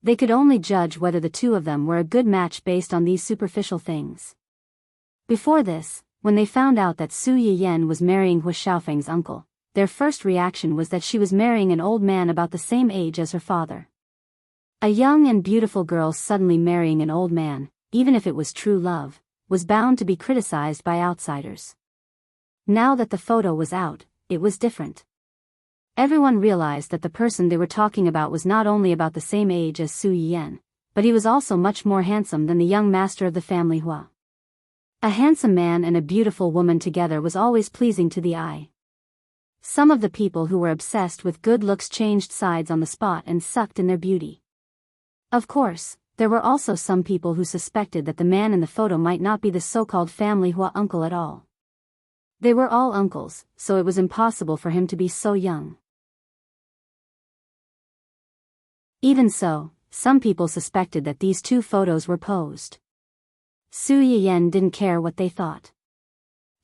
They could only judge whether the two of them were a good match based on these superficial things. Before this, when they found out that Su Yiyan was marrying Hua Xiaofeng's uncle, their first reaction was that she was marrying an old man about the same age as her father. A young and beautiful girl suddenly marrying an old man, even if it was true love, was bound to be criticized by outsiders. Now that the photo was out, it was different. Everyone realized that the person they were talking about was not only about the same age as Su Yiyan, but he was also much more handsome than the young master of the family Hua. A handsome man and a beautiful woman together was always pleasing to the eye. Some of the people who were obsessed with good looks changed sides on the spot and sucked in their beauty. Of course, there were also some people who suspected that the man in the photo might not be the so-called family Hua uncle at all. They were all uncles, so it was impossible for him to be so young. Even so, some people suspected that these two photos were posed. Su Yiyan didn't care what they thought.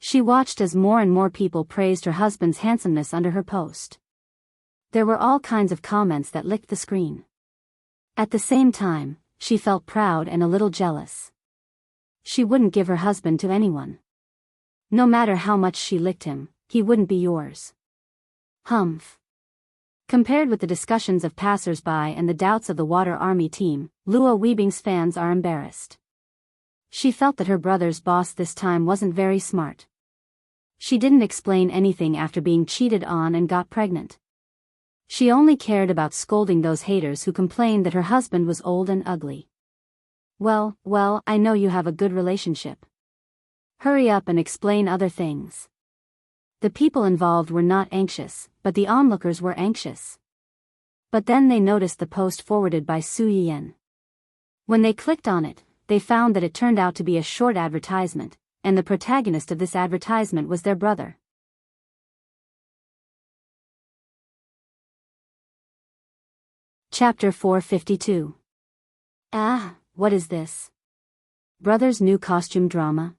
She watched as more and more people praised her husband's handsomeness under her post. There were all kinds of comments that licked the screen. At the same time, she felt proud and a little jealous. She wouldn't give her husband to anyone. No matter how much she licked him, he wouldn't be yours. Humph. Compared with the discussions of passers-by and the doubts of the Water Army team, Luo Weibing's fans are embarrassed. She felt that her brother's boss this time wasn't very smart. She didn't explain anything after being cheated on and got pregnant. She only cared about scolding those haters who complained that her husband was old and ugly. Well, I know you have a good relationship. Hurry up and explain other things. The people involved were not anxious, but the onlookers were anxious. But then they noticed the post forwarded by Su Yiyan. When they clicked on it, they found that it turned out to be a short advertisement, and the protagonist of this advertisement was their brother. Chapter 452. Ah, what is this? Brother's new costume drama?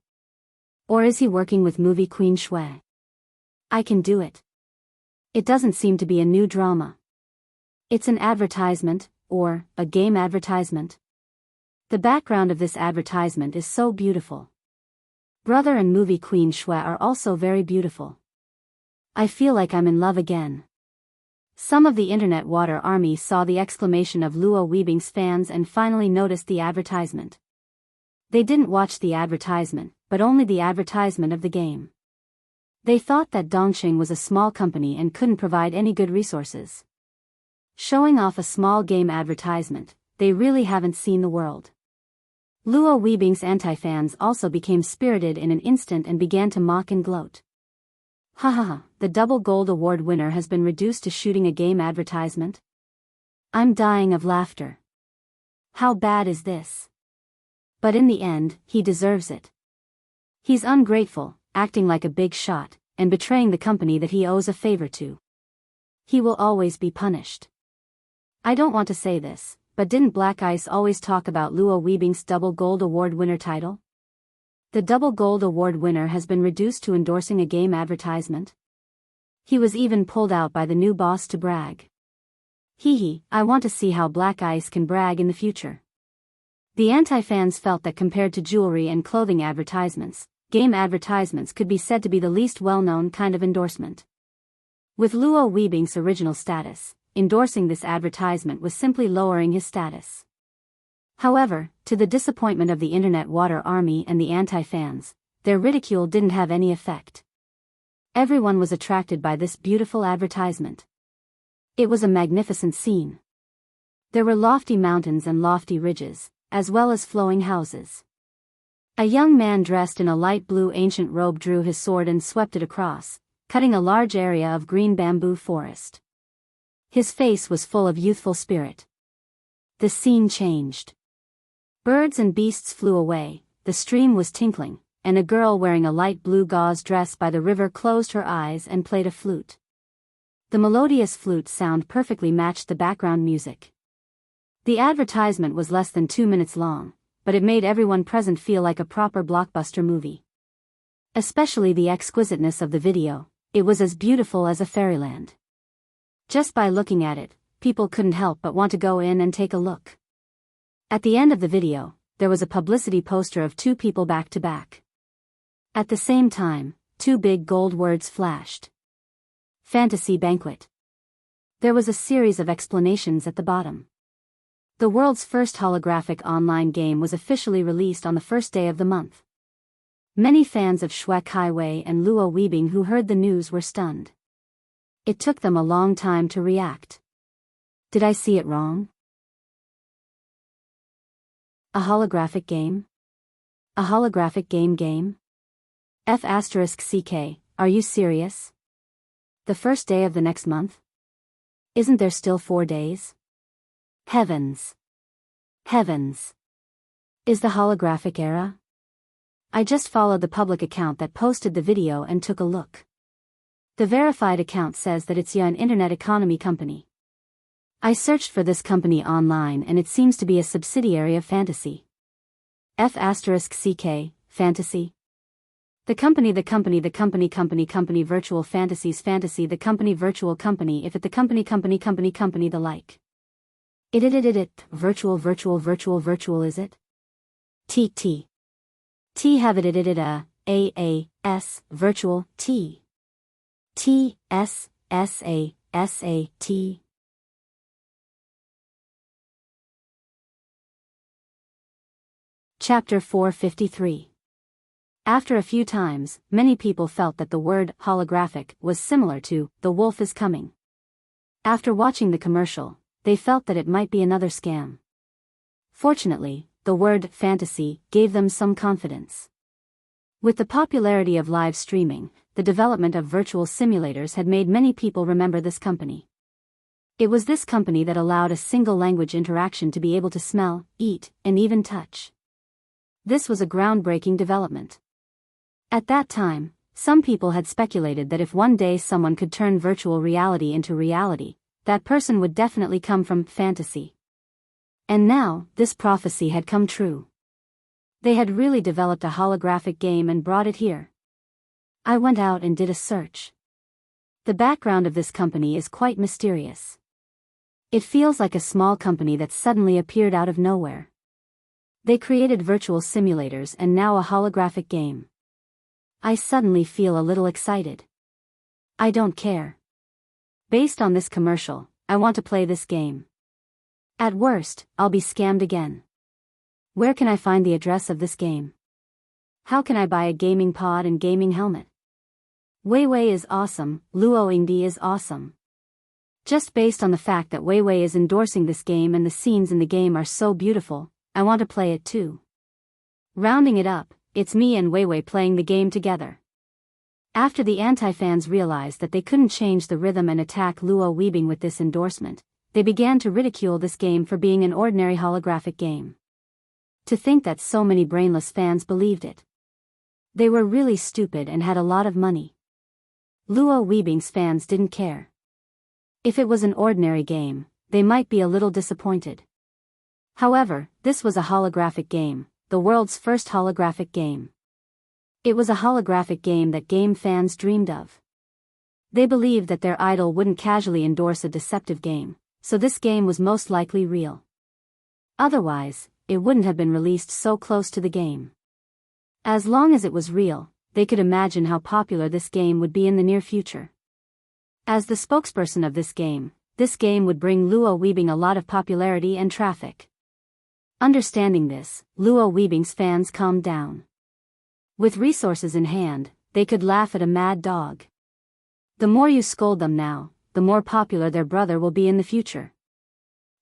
Or is he working with movie queen Shui? I can do it. It doesn't seem to be a new drama. It's an advertisement, or a game advertisement. The background of this advertisement is so beautiful. Brother and movie queen Shui are also very beautiful. I feel like I'm in love again. Some of the internet Water Army saw the exclamation of Luo Weibing's fans and finally noticed the advertisement. They didn't watch the advertisement, but only the advertisement of the game. They thought that Dongxing was a small company and couldn't provide any good resources. Showing off a small game advertisement, they really haven't seen the world. Luo Weibing's anti-fans also became spirited in an instant and began to mock and gloat. Hahaha, the double gold award winner has been reduced to shooting a game advertisement? I'm dying of laughter. How bad is this? But in the end, he deserves it. He's ungrateful, acting like a big shot, and betraying the company that he owes a favor to. He will always be punished. I don't want to say this, but didn't Black Ice always talk about Luo Weibing's double gold award winner title? The double gold award winner has been reduced to endorsing a game advertisement. He was even pulled out by the new boss to brag. Hee, I want to see how Black Ice can brag in the future. The anti-fans felt that compared to jewelry and clothing advertisements, game advertisements could be said to be the least well-known kind of endorsement. With Luo Weibing's original status, endorsing this advertisement was simply lowering his status. However, to the disappointment of the internet Water Army and the anti-fans, their ridicule didn't have any effect. Everyone was attracted by this beautiful advertisement. It was a magnificent scene. There were lofty mountains and lofty ridges, as well as flowing houses. A young man dressed in a light blue ancient robe drew his sword and swept it across, cutting a large area of green bamboo forest. His face was full of youthful spirit. The scene changed. Birds and beasts flew away, the stream was tinkling, and a girl wearing a light blue gauze dress by the river closed her eyes and played a flute. The melodious flute sound perfectly matched the background music. The advertisement was less than 2 minutes long, but it made everyone present feel like a proper blockbuster movie. Especially the exquisiteness of the video, it was as beautiful as a fairyland. Just by looking at it, people couldn't help but want to go in and take a look. At the end of the video, there was a publicity poster of two people back to back. At the same time, two big gold words flashed. Fantasy Banquet. There was a series of explanations at the bottom. The world's first holographic online game was officially released on the first day of the month. Many fans of Shui Kaiwei and Luo Weibing who heard the news were stunned. It took them a long time to react. Did I see it wrong? A holographic game? A holographic game? F***CK, are you serious? The first day of the next month? Isn't there still 4 days? Heavens. Heavens. Is the holographic era? I just followed the public account that posted the video and took a look. The verified account says that it's an internet economy company. I searched for this company online and it seems to be a subsidiary of Fantasy. F*CK, Fantasy. The company virtual fantasies fantasy the company virtual company if it the company the like. It virtual is it? T have it a virtual T S A T. Chapter 453. After a few times, many people felt that the word holographic was similar to "The Wolf is Coming." After watching the commercial, they felt that it might be another scam. Fortunately, the word fantasy gave them some confidence. With the popularity of live streaming, the development of virtual simulators had made many people remember this company. It was this company that allowed a single language interaction to be able to smell, eat, and even touch. This was a groundbreaking development. At that time, some people had speculated that if one day someone could turn virtual reality into reality, that person would definitely come from fantasy. And now, this prophecy had come true. They had really developed a holographic game and brought it here. I went out and did a search. The background of this company is quite mysterious. It feels like a small company that suddenly appeared out of nowhere. They created virtual simulators and now a holographic game. I suddenly feel a little excited. I don't care. Based on this commercial, I want to play this game. At worst, I'll be scammed again. Where can I find the address of this game? How can I buy a gaming pod and gaming helmet? Weiwei is awesome, Luoyingdi is awesome. Just based on the fact that Weiwei is endorsing this game and the scenes in the game are so beautiful, I want to play it too. Rounding it up, it's me and Weiwei playing the game together. After the anti-fans realized that they couldn't change the rhythm and attack Luo Weebing with this endorsement, they began to ridicule this game for being an ordinary holographic game. To think that so many brainless fans believed it. They were really stupid and had a lot of money. Luo Weebing's fans didn't care. If it was an ordinary game, they might be a little disappointed. However, this was a holographic game, the world's first holographic game. It was a holographic game that game fans dreamed of. They believed that their idol wouldn't casually endorse a deceptive game, so this game was most likely real. Otherwise, it wouldn't have been released so close to the game. As long as it was real, they could imagine how popular this game would be in the near future. As the spokesperson of this game would bring Luo Weebing a lot of popularity and traffic. Understanding this, Luo Weebing's fans calmed down. With resources in hand, they could laugh at a mad dog. The more you scold them now, the more popular their brother will be in the future.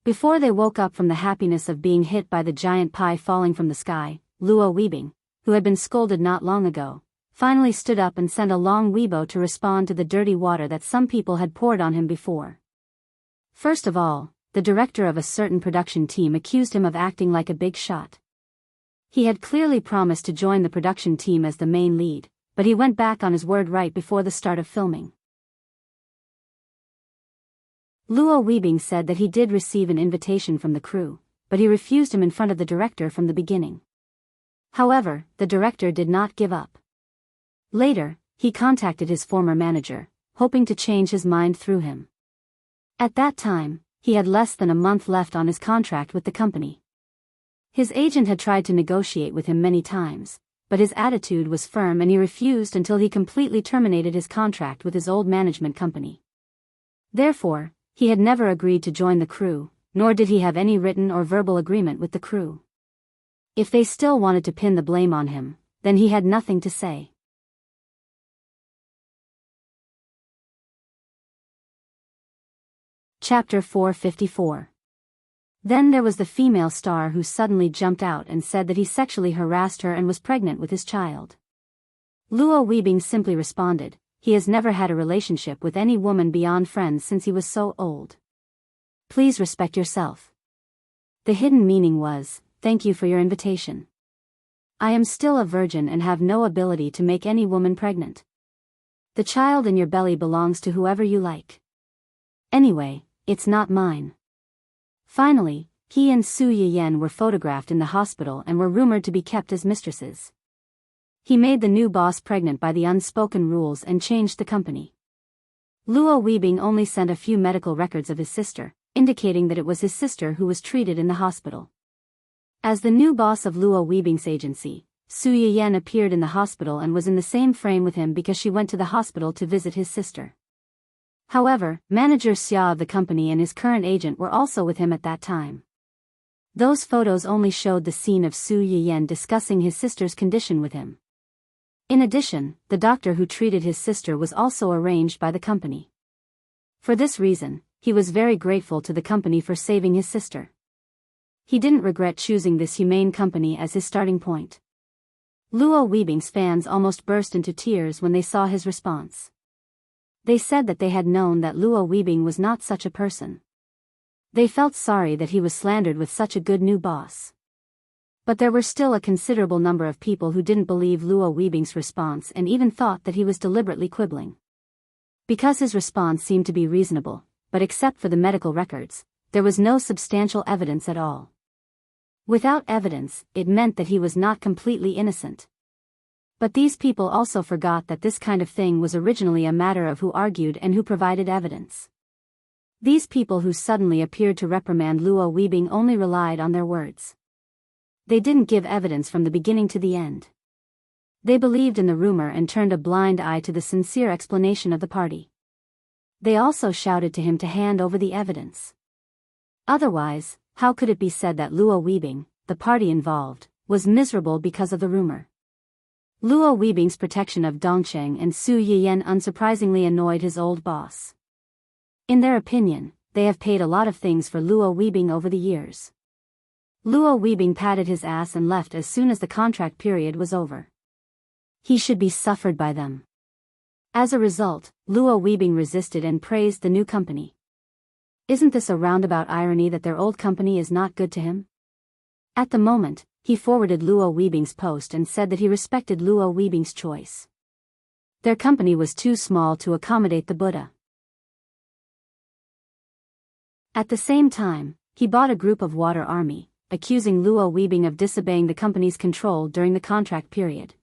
Before they woke up from the happiness of being hit by the giant pie falling from the sky, Luo Weebing, who had been scolded not long ago, finally stood up and sent a long Weibo to respond to the dirty water that some people had poured on him before. First of all, the director of a certain production team accused him of acting like a big shot. He had clearly promised to join the production team as the main lead, but he went back on his word right before the start of filming. Luo Weebing said that he did receive an invitation from the crew, but he refused him in front of the director from the beginning. However, the director did not give up. Later, he contacted his former manager, hoping to change his mind through him. At that time, he had less than a month left on his contract with the company. His agent had tried to negotiate with him many times, but his attitude was firm and he refused until he completely terminated his contract with his old management company. Therefore, he had never agreed to join the crew, nor did he have any written or verbal agreement with the crew. If they still wanted to pin the blame on him, then he had nothing to say. Chapter 454. Then there was the female star who suddenly jumped out and said that he sexually harassed her and was pregnant with his child. Luo Weebing simply responded, he has never had a relationship with any woman beyond friends since he was so old. Please respect yourself. The hidden meaning was, thank you for your invitation. I am still a virgin and have no ability to make any woman pregnant. The child in your belly belongs to whoever you like. Anyway, it's not mine. Finally, he and Su Yiyen were photographed in the hospital and were rumored to be kept as mistresses. He made the new boss pregnant by the unspoken rules and changed the company. Luo Weibing only sent a few medical records of his sister, indicating that it was his sister who was treated in the hospital. As the new boss of Luo Weibing's agency, Su Yiyen appeared in the hospital and was in the same frame with him because she went to the hospital to visit his sister. However, manager Xia of the company and his current agent were also with him at that time. Those photos only showed the scene of Su Yiyen discussing his sister's condition with him. In addition, the doctor who treated his sister was also arranged by the company. For this reason, he was very grateful to the company for saving his sister. He didn't regret choosing this humane company as his starting point. Luo Weibing's fans almost burst into tears when they saw his response. They said that they had known that Luo Weibing was not such a person. They felt sorry that he was slandered with such a good new boss. But there were still a considerable number of people who didn't believe Luo Weibing's response and even thought that he was deliberately quibbling. Because his response seemed to be reasonable, but except for the medical records, there was no substantial evidence at all. Without evidence, it meant that he was not completely innocent. But these people also forgot that this kind of thing was originally a matter of who argued and who provided evidence. These people who suddenly appeared to reprimand Luo Weibing only relied on their words. They didn't give evidence from the beginning to the end. They believed in the rumor and turned a blind eye to the sincere explanation of the party. They also shouted to him to hand over the evidence. Otherwise, how could it be said that Luo Weibing, the party involved, was miserable because of the rumor? Luo Weibing's protection of Dongcheng and Su Yiyen unsurprisingly annoyed his old boss. In their opinion, they have paid a lot of things for Luo Weibing over the years. Luo Weibing patted his ass and left as soon as the contract period was over. He should be suffered by them. As a result, Luo Weibing resisted and praised the new company. Isn't this a roundabout irony that their old company is not good to him? At the moment, he forwarded Luo Weibing's post and said that he respected Luo Weibing's choice. Their company was too small to accommodate the Buddha. At the same time, he bought a group of water army, accusing Luo Weibing of disobeying the company's control during the contract period.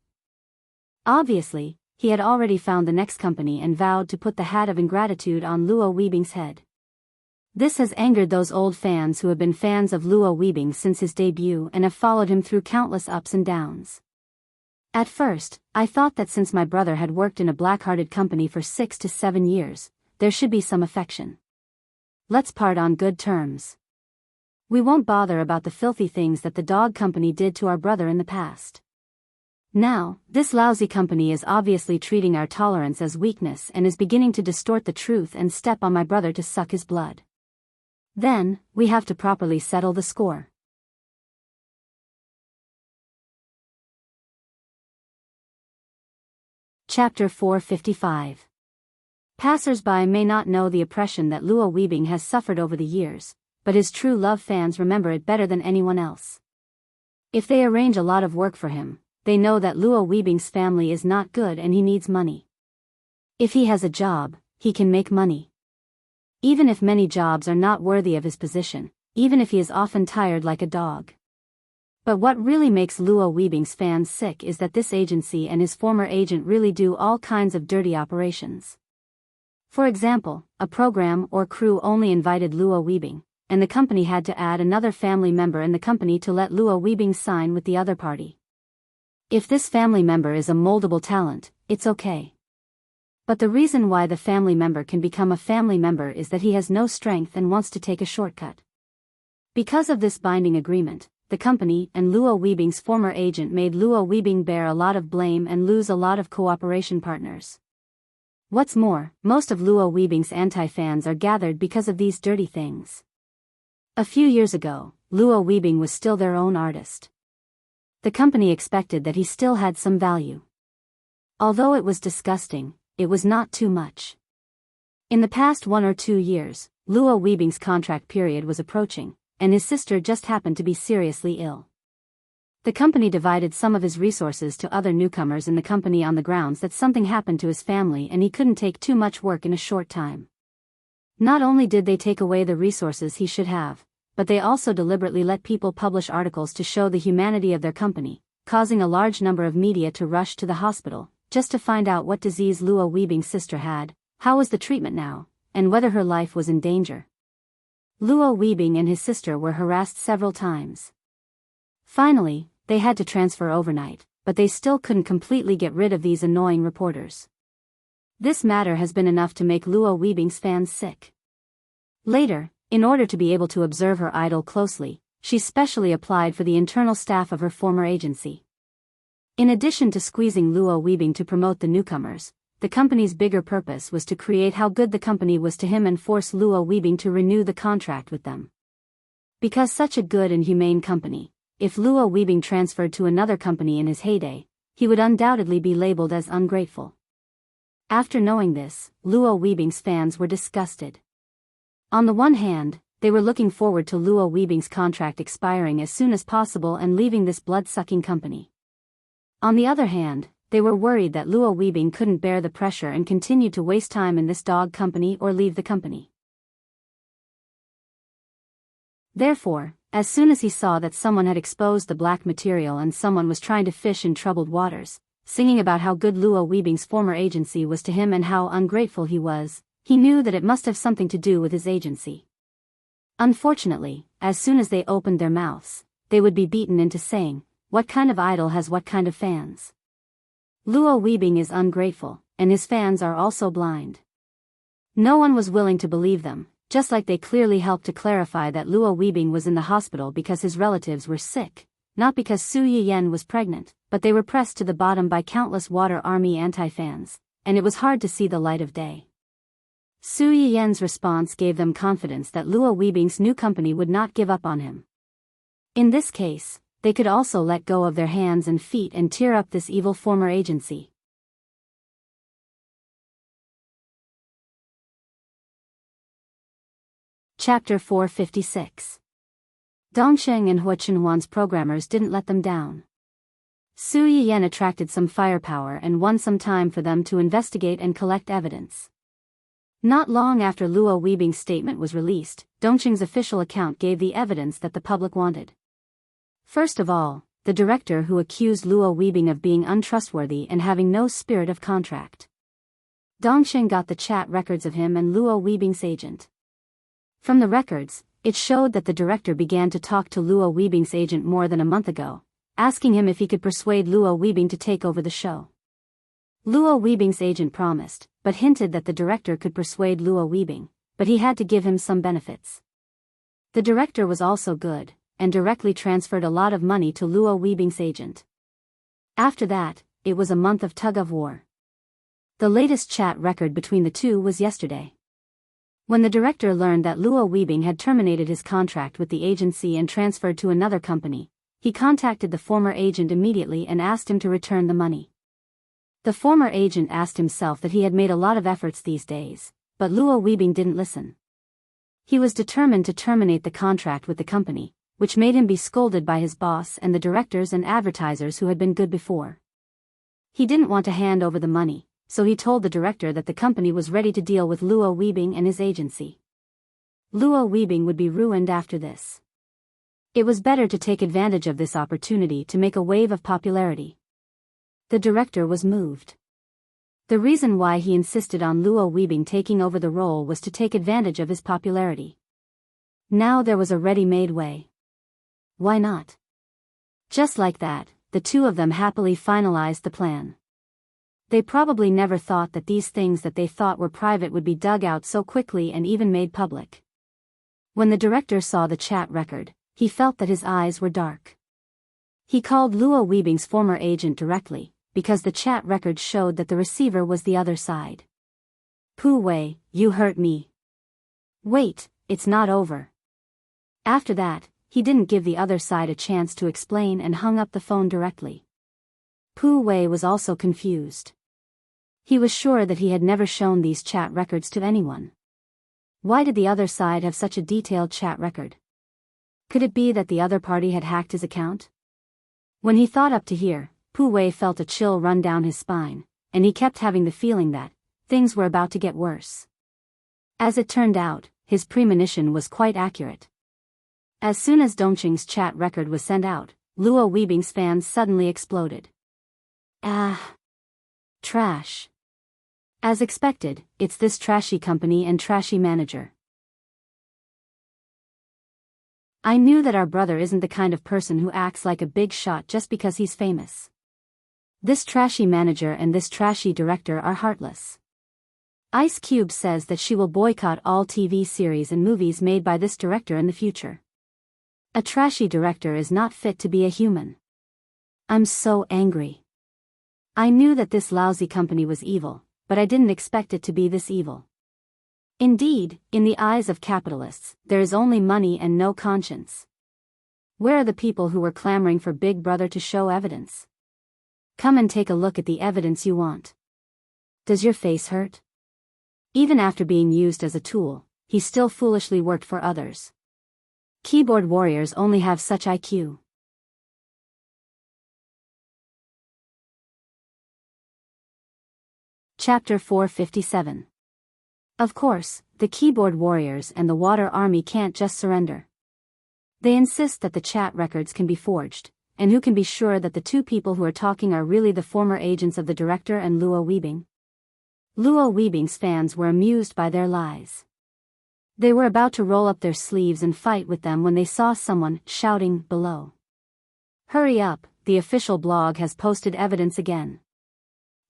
Obviously, he had already found the next company and vowed to put the hat of ingratitude on Luo Weibing's head. This has angered those old fans who have been fans of Luo Weibing since his debut and have followed him through countless ups and downs. At first, I thought that since my brother had worked in a black-hearted company for 6 to 7 years, there should be some affection. Let's part on good terms. We won't bother about the filthy things that the dog company did to our brother in the past. Now, this lousy company is obviously treating our tolerance as weakness and is beginning to distort the truth and step on my brother to suck his blood. Then, we have to properly settle the score. Chapter 455. Passers-by may not know the oppression that Luo Weibing has suffered over the years, but his true love fans remember it better than anyone else. If they arrange a lot of work for him, they know that Luo Weibing's family is not good and he needs money. If he has a job, he can make money. Even if many jobs are not worthy of his position, even if he is often tired like a dog. But what really makes Luo Weibing's fans sick is that this agency and his former agent really do all kinds of dirty operations. For example, a program or crew only invited Luo Weibing, and the company had to add another family member in the company to let Luo Weibing sign with the other party. If this family member is a moldable talent, it's okay. But the reason why the family member can become a family member is that he has no strength and wants to take a shortcut. Because of this binding agreement, the company and Luo Weibing's former agent made Luo Weibing bear a lot of blame and lose a lot of cooperation partners. What's more, most of Luo Weibing's anti-fans are gathered because of these dirty things. A few years ago, Luo Weibing was still their own artist. The company expected that he still had some value. Although it was disgusting, it was not too much. In the past 1 or 2 years, Luo Weibing's contract period was approaching, and his sister just happened to be seriously ill. The company divided some of his resources to other newcomers in the company on the grounds that something happened to his family and he couldn't take too much work in a short time. Not only did they take away the resources he should have, but they also deliberately let people publish articles to show the humanity of their company, causing a large number of media to rush to the hospital, just to find out what disease Luo Weibing's sister had, how was the treatment now, and whether her life was in danger. Luo Weibing and his sister were harassed several times. Finally, they had to transfer overnight, but they still couldn't completely get rid of these annoying reporters. This matter has been enough to make Luo Weibing's fans sick. Later, in order to be able to observe her idol closely, she specially applied for the internal staff of her former agency. In addition to squeezing Luo Weibing to promote the newcomers, the company's bigger purpose was to create how good the company was to him and force Luo Weibing to renew the contract with them. Because such a good and humane company, if Luo Weibing transferred to another company in his heyday, he would undoubtedly be labeled as ungrateful. After knowing this, Luo Weibing's fans were disgusted. On the one hand, they were looking forward to Luo Weibing's contract expiring as soon as possible and leaving this blood-sucking company. On the other hand, they were worried that Luo Weibing couldn't bear the pressure and continued to waste time in this dog company or leave the company. Therefore, as soon as he saw that someone had exposed the black material and someone was trying to fish in troubled waters, singing about how good Luo Weibing's former agency was to him and how ungrateful he was, he knew that it must have something to do with his agency. Unfortunately, as soon as they opened their mouths, they would be beaten into saying, "What kind of idol has what kind of fans?" Luo Weibing is ungrateful, and his fans are also blind. No one was willing to believe them, just like they clearly helped to clarify that Luo Weibing was in the hospital because his relatives were sick, not because Su Yiyan was pregnant, but they were pressed to the bottom by countless Water Army anti-fans, and it was hard to see the light of day. Su Yiyan's response gave them confidence that Luo Weibing's new company would not give up on him. In this case, they could also let go of their hands and feet and tear up this evil former agency. Chapter 456. Dongsheng and Huachenhuan's programmers didn't let them down. Su Yiyan attracted some firepower and won some time for them to investigate and collect evidence. Not long after Luo Weibing's statement was released, Dongsheng's official account gave the evidence that the public wanted. First of all, the director who accused Luo Weibing of being untrustworthy and having no spirit of contract. Dongsheng got the chat records of him and Luo Weibing's agent. From the records, it showed that the director began to talk to Luo Weibing's agent more than a month ago, asking him if he could persuade Luo Weibing to take over the show. Luo Weibing's agent promised, but hinted that the director could persuade Luo Weibing, but he had to give him some benefits. The director was also good, and directly transferred a lot of money to Luo Weibing's agent. After that, it was a month of tug-of-war. The latest chat record between the two was yesterday. When the director learned that Luo Weibing had terminated his contract with the agency and transferred to another company, he contacted the former agent immediately and asked him to return the money. The former agent asked himself that he had made a lot of efforts these days, but Luo Weibing didn't listen. He was determined to terminate the contract with the company, which made him be scolded by his boss and the directors and advertisers who had been good before. He didn't want to hand over the money, so he told the director that the company was ready to deal with Luo Weibing and his agency. Luo Weibing would be ruined after this. It was better to take advantage of this opportunity to make a wave of popularity. The director was moved. The reason why he insisted on Luo Weibing taking over the role was to take advantage of his popularity. Now there was a ready-made way. Why not? Just like that, the two of them happily finalized the plan. They probably never thought that these things that they thought were private would be dug out so quickly and even made public. When the director saw the chat record, he felt that his eyes were dark. He called Luo Weibing's former agent directly, because the chat record showed that the receiver was the other side. "Pu Wei, you hurt me. Wait, it's not over." After that, he didn't give the other side a chance to explain and hung up the phone directly. Pu Wei was also confused. He was sure that he had never shown these chat records to anyone. Why did the other side have such a detailed chat record? Could it be that the other party had hacked his account? When he thought up to here, Pu Wei felt a chill run down his spine, and he kept having the feeling that things were about to get worse. As it turned out, his premonition was quite accurate. As soon as Dongqing's chat record was sent out, Luo Weibing's fans suddenly exploded. Ah! Trash. As expected, it's this trashy company and trashy manager. I knew that our brother isn't the kind of person who acts like a big shot just because he's famous. This trashy manager and this trashy director are heartless. Ice Cube says that she will boycott all TV series and movies made by this director in the future. A trashy director is not fit to be a human. I'm so angry. I knew that this lousy company was evil, but I didn't expect it to be this evil. Indeed, in the eyes of capitalists, there is only money and no conscience. Where are the people who were clamoring for Big Brother to show evidence? Come and take a look at the evidence you want. Does your face hurt? Even after being used as a tool, he still foolishly worked for others. Keyboard warriors only have such IQ. Chapter 457. Of course, the keyboard warriors and the water army can't just surrender. They insist that the chat records can be forged, and who can be sure that the two people who are talking are really the former agents of the director and Luo Weibing? Luo Weibing's fans were amused by their lies. They were about to roll up their sleeves and fight with them when they saw someone shouting below. Hurry up, the official blog has posted evidence again.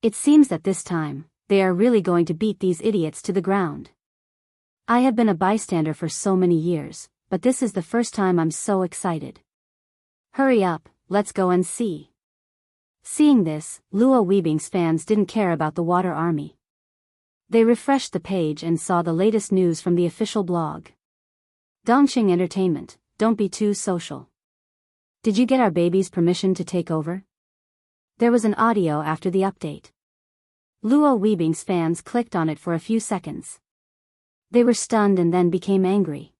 It seems that this time, they are really going to beat these idiots to the ground. I have been a bystander for so many years, but this is the first time I'm so excited. Hurry up, let's go and see. Seeing this, Luo Weibing's fans didn't care about the water army. They refreshed the page and saw the latest news from the official blog. Dongqing Entertainment, don't be too social. Did you get our baby's permission to take over? There was an audio after the update. Luo Weibing's fans clicked on it for a few seconds. They were stunned and then became angry.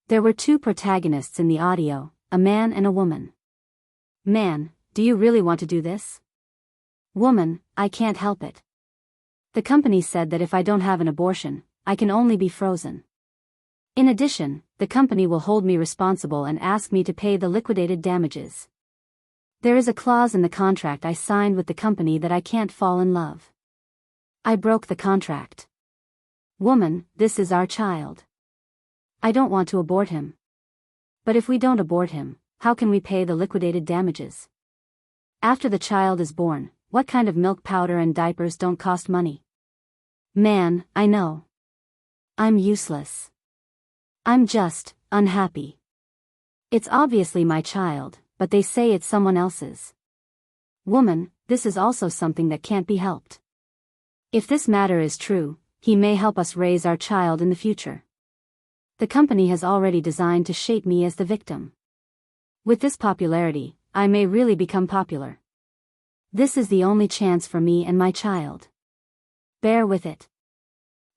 There were two protagonists in the audio, a man and a woman. Man, do you really want to do this? Woman, I can't help it. The company said that if I don't have an abortion, I can only be frozen. In addition, the company will hold me responsible and ask me to pay the liquidated damages. There is a clause in the contract I signed with the company that I can't fall in love. I broke the contract. Woman, this is our child. I don't want to abort him. But if we don't abort him, how can we pay the liquidated damages? After the child is born, what kind of milk powder and diapers don't cost money? Man, I know. I'm useless. I'm just unhappy. It's obviously my child, but they say it's someone else's. Woman, this is also something that can't be helped. If this matter is true, he may help us raise our child in the future. The company has already designed to shape me as the victim. With this popularity, I may really become popular. This is the only chance for me and my child. Bear with it.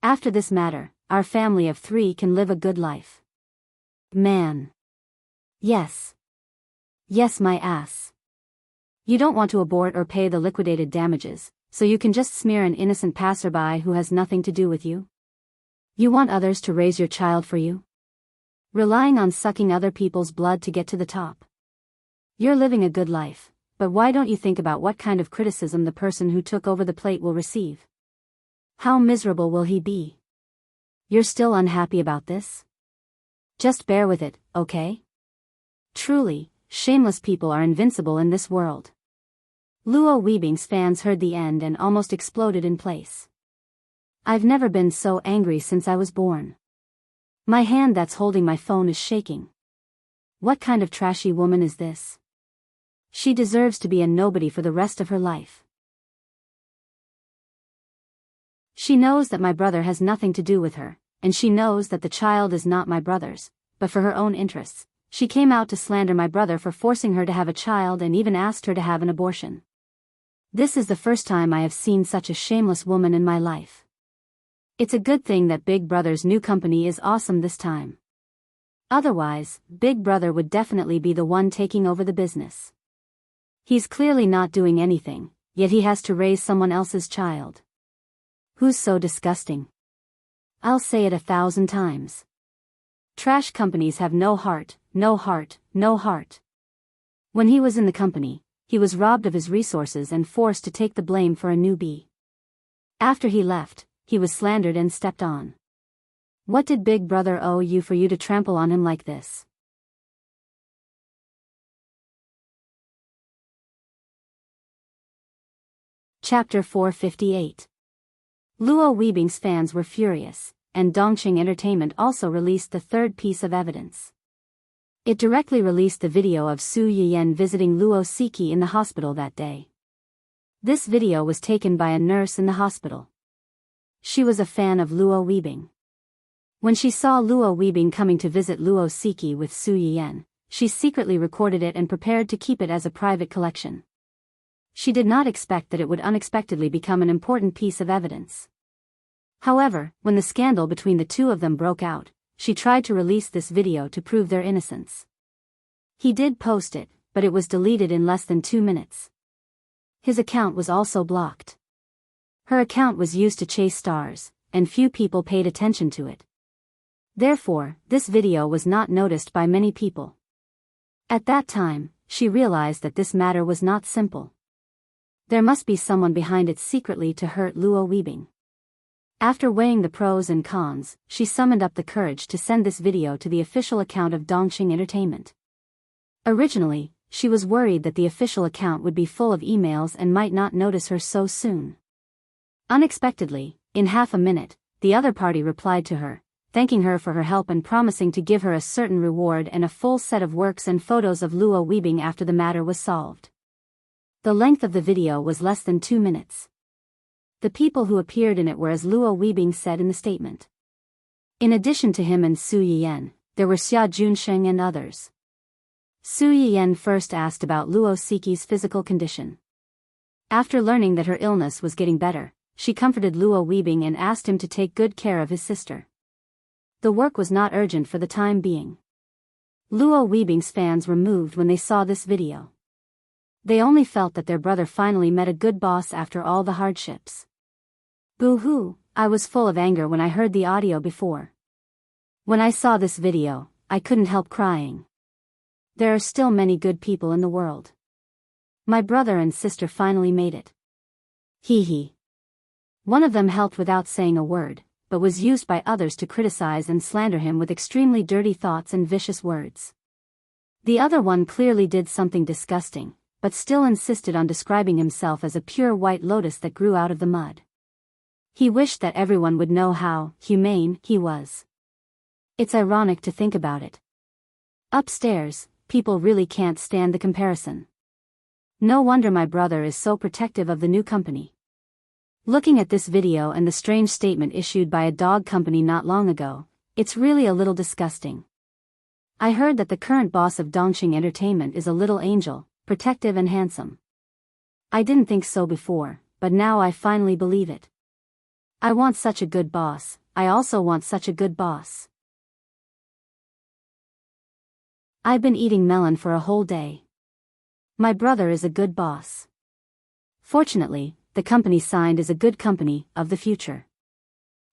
After this matter, our family of 3 can live a good life. Man. Yes. Yes, my ass. You don't want to abort or pay the liquidated damages, so you can just smear an innocent passerby who has nothing to do with you? You want others to raise your child for you? Relying on sucking other people's blood to get to the top. You're living a good life, but why don't you think about what kind of criticism the person who took over the plate will receive? How miserable will he be? You're still unhappy about this? Just bear with it, okay? Truly, shameless people are invincible in this world. Luo Weibing's fans heard the end and almost exploded in place. I've never been so angry since I was born. My hand that's holding my phone is shaking. What kind of trashy woman is this? She deserves to be a nobody for the rest of her life. She knows that my brother has nothing to do with her, and she knows that the child is not my brother's, but for her own interests, she came out to slander my brother for forcing her to have a child and even asked her to have an abortion. This is the first time I have seen such a shameless woman in my life. It's a good thing that Big Brother's new company is awesome this time. Otherwise, Big Brother would definitely be the one taking over the business. He's clearly not doing anything, yet he has to raise someone else's child. Who's so disgusting? I'll say it 1,000 times. Trash companies have no heart, no heart, no heart. When he was in the company, he was robbed of his resources and forced to take the blame for a newbie. After he left, he was slandered and stepped on. What did Big Brother owe you for you to trample on him like this? Chapter 458. Luo Weibing's fans were furious, and Dongqing Entertainment also released the third piece of evidence. It directly released the video of Su Yiyan visiting Luo Siki in the hospital that day. This video was taken by a nurse in the hospital. She was a fan of Luo Weibing. When she saw Luo Weibing coming to visit Luo Siki with Su Yiyan, she secretly recorded it and prepared to keep it as a private collection. She did not expect that it would unexpectedly become an important piece of evidence. However, when the scandal between the two of them broke out, she tried to release this video to prove their innocence. He did post it, but it was deleted in less than 2 minutes. His account was also blocked. Her account was used to chase stars, and few people paid attention to it. Therefore, this video was not noticed by many people. At that time, she realized that this matter was not simple. There must be someone behind it secretly to hurt Luo Weibing. After weighing the pros and cons, she summoned up the courage to send this video to the official account of Dongqing Entertainment. Originally, she was worried that the official account would be full of emails and might not notice her so soon. Unexpectedly, in half a minute, the other party replied to her, thanking her for her help and promising to give her a certain reward and a full set of works and photos of Luo Weibing after the matter was solved. The length of the video was less than 2 minutes. The people who appeared in it were as Luo Weibing said in the statement. In addition to him and Su Yiyan, there were Xia Junsheng and others. Su Yiyan first asked about Luo Siki's physical condition. After learning that her illness was getting better, she comforted Luo Weibing and asked him to take good care of his sister. The work was not urgent for the time being. Luo Weibing's fans were moved when they saw this video. They only felt that their brother finally met a good boss after all the hardships. Boo-hoo, I was full of anger when I heard the audio before. When I saw this video, I couldn't help crying. There are still many good people in the world. My brother and sister finally made it. Hee hee. One of them helped without saying a word, but was used by others to criticize and slander him with extremely dirty thoughts and vicious words. The other one clearly did something disgusting, but still insisted on describing himself as a pure white lotus that grew out of the mud. He wished that everyone would know how humane he was. It's ironic to think about it. Upstairs, people really can't stand the comparison. No wonder my brother is so protective of the new company. Looking at this video and the strange statement issued by a dog company not long ago, it's really a little disgusting. I heard that the current boss of Dongqing Entertainment is a little angel, protective and handsome. I didn't think so before, but now I finally believe it. I want such a good boss, I also want such a good boss. I've been eating melon for a whole day. My brother is a good boss. Fortunately, the company signed is a good company of the future.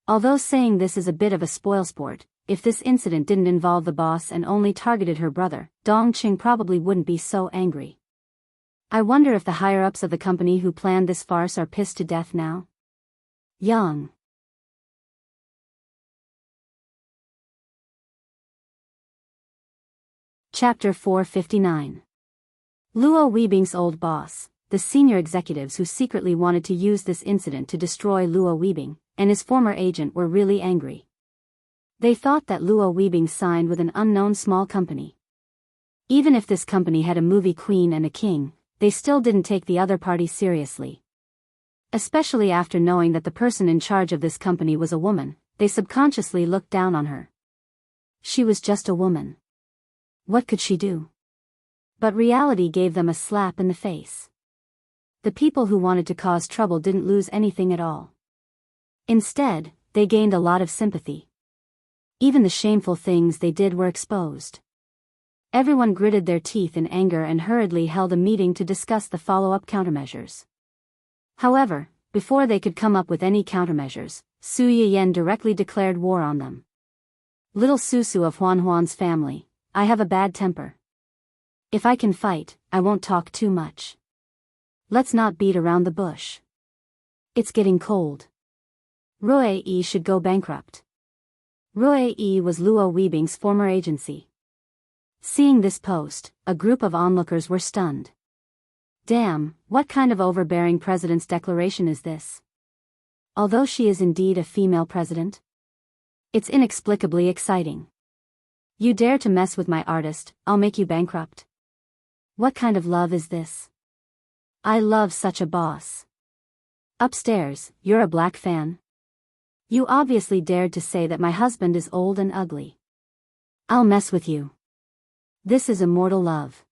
Although saying this is a bit of a spoilsport, if this incident didn't involve the boss and only targeted her brother, Dongqing probably wouldn't be so angry. I wonder if the higher-ups of the company who planned this farce are pissed to death now? Yang. Chapter 459. Luo Weibing's old boss, the senior executives who secretly wanted to use this incident to destroy Luo Weibing, and his former agent were really angry. They thought that Luo Weibing signed with an unknown small company. Even if this company had a movie queen and a king, they still didn't take the other party seriously. Especially after knowing that the person in charge of this company was a woman, they subconsciously looked down on her. She was just a woman. What could she do? But reality gave them a slap in the face. The people who wanted to cause trouble didn't lose anything at all. Instead, they gained a lot of sympathy. Even the shameful things they did were exposed. Everyone gritted their teeth in anger and hurriedly held a meeting to discuss the follow-up countermeasures. However, before they could come up with any countermeasures, Su Yiyan directly declared war on them. Little Susu of Huan Huan's family, I have a bad temper. If I can fight, I won't talk too much. Let's not beat around the bush. It's getting cold. Rui Yi should go bankrupt. Rui Yi was Luo Weibing's former agency. Seeing this post, a group of onlookers were stunned. Damn, what kind of overbearing president's declaration is this? Although she is indeed a female president, it's inexplicably exciting. You dare to mess with my artist, I'll make you bankrupt. What kind of love is this? I love such a boss. Upstairs, you're a black fan? You obviously dared to say that my husband is old and ugly. I'll mess with you. This is immortal love.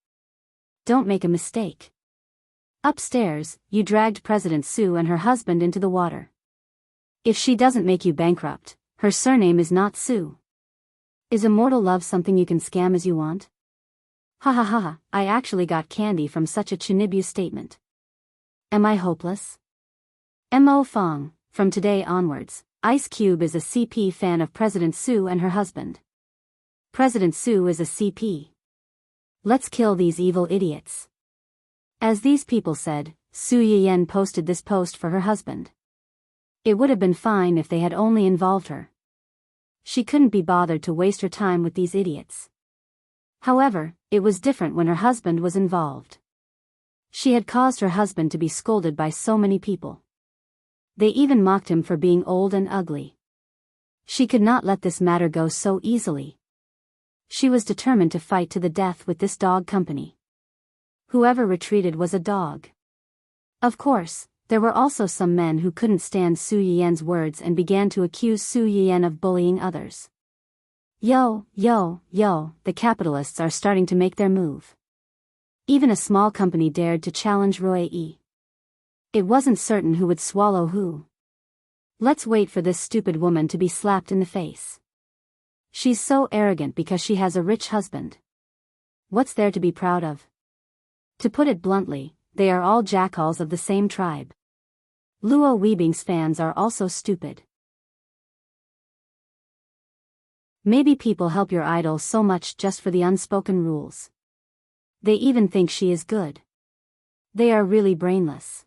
Don't make a mistake. Upstairs, you dragged President Su and her husband into the water. If she doesn't make you bankrupt, her surname is not Su. Is immortal love something you can scam as you want? Ha ha ha, I actually got candy from such a Chinibu statement. Am I hopeless? Mo Fong, from today onwards, Ice Cube is a CP fan of President Su and her husband. President Su is a CP. Let's kill these evil idiots. As these people said, Su Yiyan posted this post for her husband. It would have been fine if they had only involved her. She couldn't be bothered to waste her time with these idiots. However, it was different when her husband was involved. She had caused her husband to be scolded by so many people. They even mocked him for being old and ugly. She could not let this matter go so easily. She was determined to fight to the death with this dog company. Whoever retreated was a dog. Of course, there were also some men who couldn't stand Su Yiyan's words and began to accuse Su Yiyan of bullying others. Yo, the capitalists are starting to make their move. Even a small company dared to challenge Rui Yi. It wasn't certain who would swallow who. Let's wait for this stupid woman to be slapped in the face. She's so arrogant because she has a rich husband. What's there to be proud of? To put it bluntly, they are all jackals of the same tribe. Luo Weibing's fans are also stupid. Maybe people help your idol so much just for the unspoken rules. They even think she is good. They are really brainless.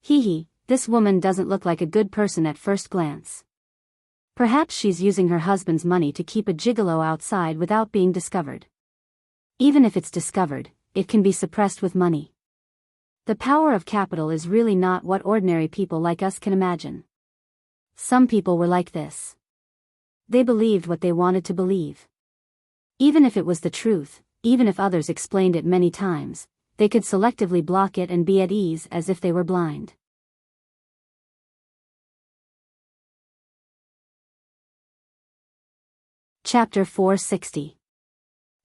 Hee, this woman doesn't look like a good person at first glance. Perhaps she's using her husband's money to keep a gigolo outside without being discovered. Even if it's discovered, it can be suppressed with money. The power of capital is really not what ordinary people like us can imagine. Some people were like this. They believed what they wanted to believe. Even if it was the truth, even if others explained it many times, they could selectively block it and be at ease as if they were blind. Chapter 460.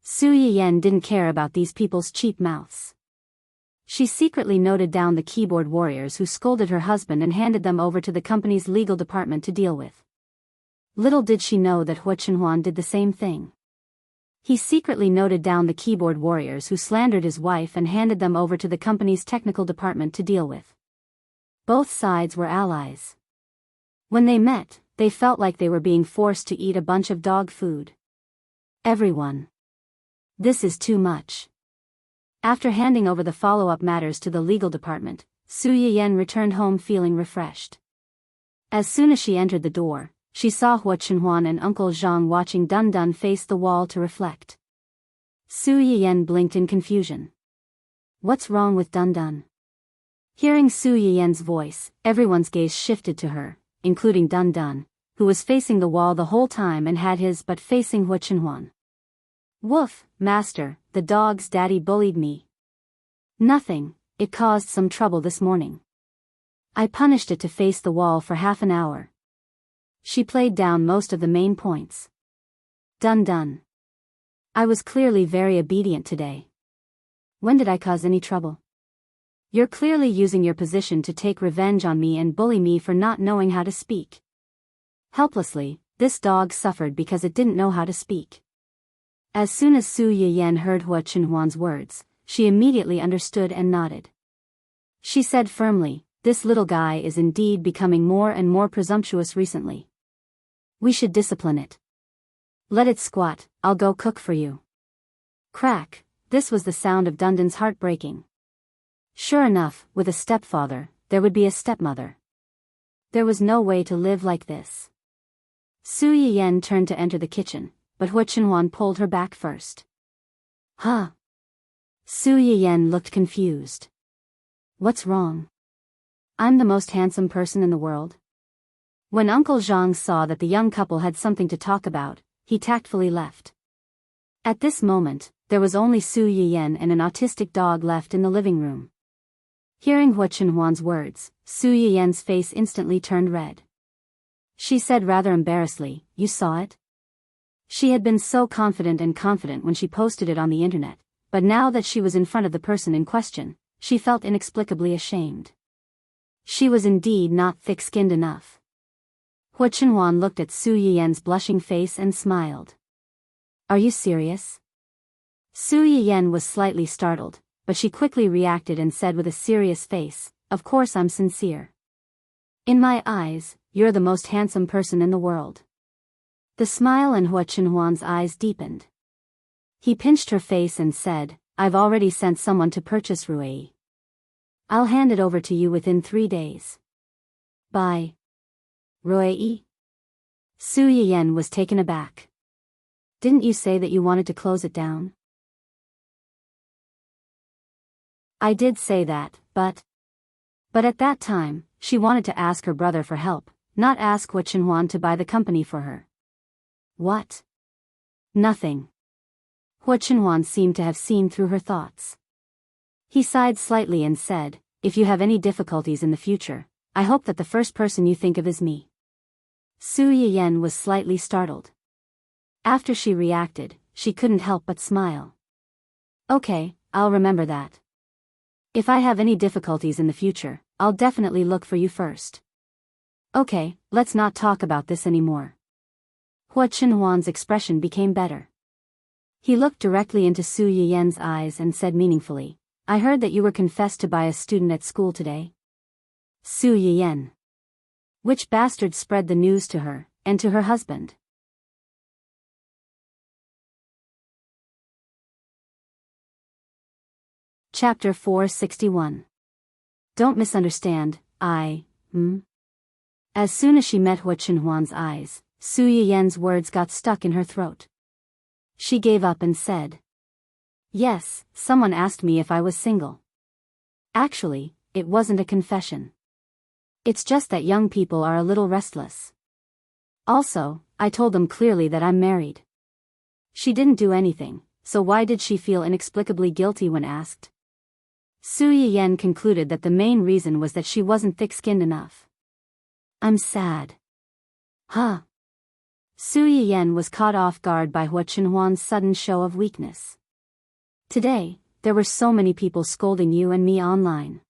Su Yiyan didn't care about these people's cheap mouths. She secretly noted down the keyboard warriors who scolded her husband and handed them over to the company's legal department to deal with. Little did she know that Hua Chenhuan did the same thing. He secretly noted down the keyboard warriors who slandered his wife and handed them over to the company's technical department to deal with. Both sides were allies. When they met, they felt like they were being forced to eat a bunch of dog food. Everyone. This is too much. After handing over the follow-up matters to the legal department, Su Yiyan returned home feeling refreshed. As soon as she entered the door, she saw Hua Chenhuan and Uncle Zhang watching Dun Dun face the wall to reflect. Su Yiyan blinked in confusion. What's wrong with Dun Dun? Hearing Su Yiyan's voice, everyone's gaze shifted to her, including Dun Dun, who was facing the wall the whole time and had his butt facing Hua Chenhuan. Woof, master, the dog's daddy bullied me. Nothing, it caused some trouble this morning. I punished it to face the wall for half an hour. She played down most of the main points. Dun Dun. I was clearly very obedient today. When did I cause any trouble? You're clearly using your position to take revenge on me and bully me for not knowing how to speak. Helplessly, this dog suffered because it didn't know how to speak. As soon as Su Yiyan heard Hua Chenhuan's words, she immediately understood and nodded. She said firmly, "This little guy is indeed becoming more and more presumptuous recently. We should discipline it. Let it squat, I'll go cook for you." Crack, this was the sound of Dundon's heart breaking. Sure enough, with a stepfather, there would be a stepmother. There was no way to live like this. Su Yiyan turned to enter the kitchen, but Hua Chenhuan pulled her back first. Huh? Su Yiyan looked confused. What's wrong? I'm the most handsome person in the world. When Uncle Zhang saw that the young couple had something to talk about, he tactfully left. At this moment, there was only Su Yiyan and an autistic dog left in the living room. Hearing Hua Chenhuan's words, Su Yiyan's face instantly turned red. She said rather embarrassedly, "You saw it?" She had been so confident when she posted it on the internet, but now that she was in front of the person in question, she felt inexplicably ashamed. She was indeed not thick-skinned enough. Hua Chenhuan looked at Su Yiyan's blushing face and smiled. "Are you serious?" Su Yiyan was slightly startled, but she quickly reacted and said with a serious face, "Of course I'm sincere. In my eyes, you're the most handsome person in the world." The smile in Hua Chenhuan's eyes deepened. He pinched her face and said, "I've already sent someone to purchase Ruei. I'll hand it over to you within 3 days. Bye." Ruei? Su Yiyan was taken aback. "Didn't you say that you wanted to close it down?" "I did say that, but at that time, she wanted to ask her brother for help, not ask Hua Chenhuan to buy the company for her." "What?" "Nothing." Hua Chenhuan seemed to have seen through her thoughts. He sighed slightly and said, "If you have any difficulties in the future, I hope that the first person you think of is me." Su Yiyan was slightly startled. After she reacted, she couldn't help but smile. "Okay, I'll remember that. If I have any difficulties in the future, I'll definitely look for you first. Okay, let's not talk about this anymore." Hua Chenhuan's expression became better. He looked directly into Su Yiyan's eyes and said meaningfully, "I heard that you were confessed to by a student at school today." Su Yiyan. Which bastard spread the news to her, and to her husband? Chapter 461. Don't misunderstand, As soon as she met Hua Chenhuan's eyes, Su Yiyan's words got stuck in her throat. She gave up and said, "Yes, someone asked me if I was single. Actually, it wasn't a confession. It's just that young people are a little restless. Also, I told them clearly that I'm married." She didn't do anything, so why did she feel inexplicably guilty when asked? Su Yiyan concluded that the main reason was that she wasn't thick-skinned enough. "I'm sad." Huh? Su Yiyan was caught off guard by Hua Chenhuan's sudden show of weakness. "Today, there were so many people scolding you and me online.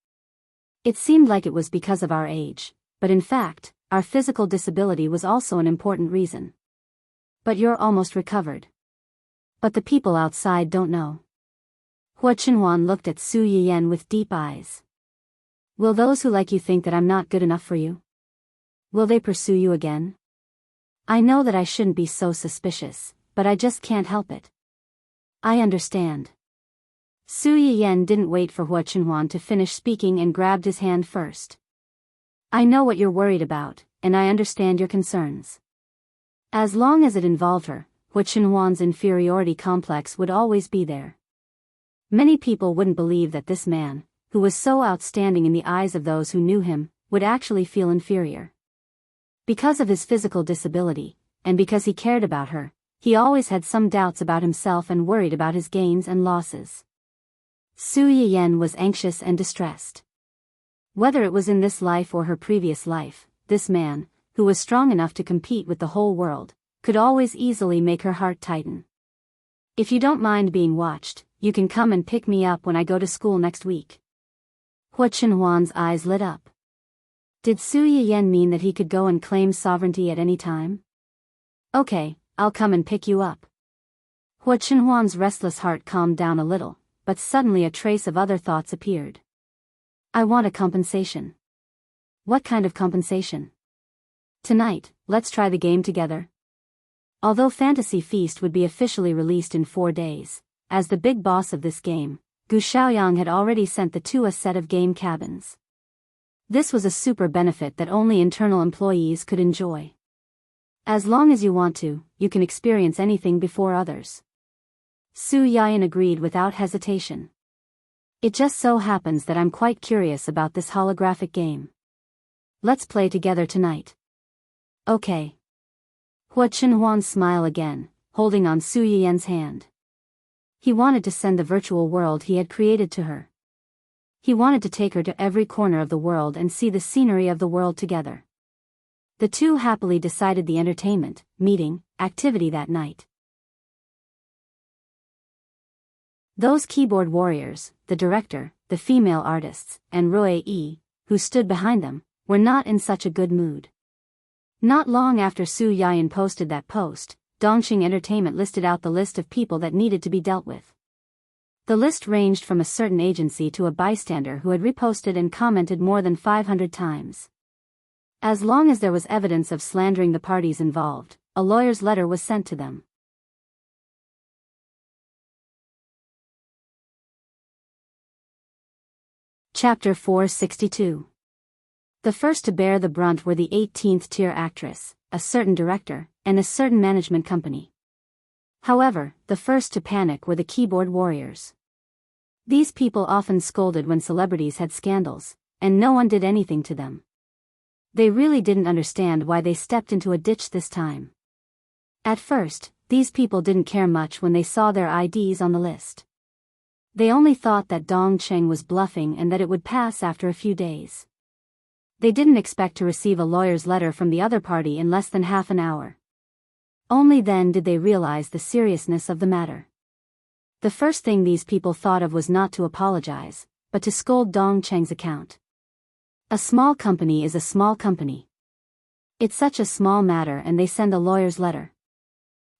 It seemed like it was because of our age, but in fact, our physical disability was also an important reason. But you're almost recovered. But the people outside don't know." Hua Chenhuan looked at Su Yiyan with deep eyes. "Will those who like you think that I'm not good enough for you? Will they pursue you again? I know that I shouldn't be so suspicious, but I just can't help it." "I understand." Su Yiyan didn't wait for Hua Chenhuan to finish speaking and grabbed his hand first. "I know what you're worried about, and I understand your concerns. As long as it involved her, Hua Chenhuan's inferiority complex would always be there. Many people wouldn't believe that this man, who was so outstanding in the eyes of those who knew him, would actually feel inferior. Because of his physical disability, and because he cared about her, he always had some doubts about himself and worried about his gains and losses." Su Yiyan was anxious and distressed. Whether it was in this life or her previous life, this man, who was strong enough to compete with the whole world, could always easily make her heart tighten. "If you don't mind being watched, you can come and pick me up when I go to school next week." Hua Chenhuan's eyes lit up. Did Su Yiyan mean that he could go and claim sovereignty at any time? Okay, I'll come and pick you up. Hua Chenhuan's restless heart calmed down a little, but suddenly a trace of other thoughts appeared. I want a compensation. What kind of compensation? Tonight, let's try the game together. Although Fantasy Feast would be officially released in 4 days, as the big boss of this game, Gu Xiaoyang had already sent the two a set of game cabins. This was a super benefit that only internal employees could enjoy. As long as you want to, you can experience anything before others. Su Yiyan agreed without hesitation. It just so happens that I'm quite curious about this holographic game. Let's play together tonight. Okay. Hua Chenhuan smiled again, holding on Su Yiyan's hand. He wanted to send the virtual world he had created to her. He wanted to take her to every corner of the world and see the scenery of the world together. The two happily decided the entertainment, meeting, activity that night. Those keyboard warriors, the director, the female artists, and Rui Yi, who stood behind them, were not in such a good mood. Not long after Su Yiyan posted that post, Dongqing Entertainment listed out the list of people that needed to be dealt with. The list ranged from a certain agency to a bystander who had reposted and commented more than 500 times. As long as there was evidence of slandering the parties involved, a lawyer's letter was sent to them. Chapter 462. The first to bear the brunt were the 18th tier actress, a certain director, and a certain management company. However, the first to panic were the keyboard warriors. These people often scolded when celebrities had scandals, and no one did anything to them. They really didn't understand why they stepped into a ditch this time. At first, these people didn't care much when they saw their IDs on the list. They only thought that Dong Cheng was bluffing and that it would pass after a few days. They didn't expect to receive a lawyer's letter from the other party in less than half an hour. Only then did they realize the seriousness of the matter. The first thing these people thought of was not to apologize, but to scold Dong Cheng's account. A small company is a small company. It's such a small matter and they send a lawyer's letter.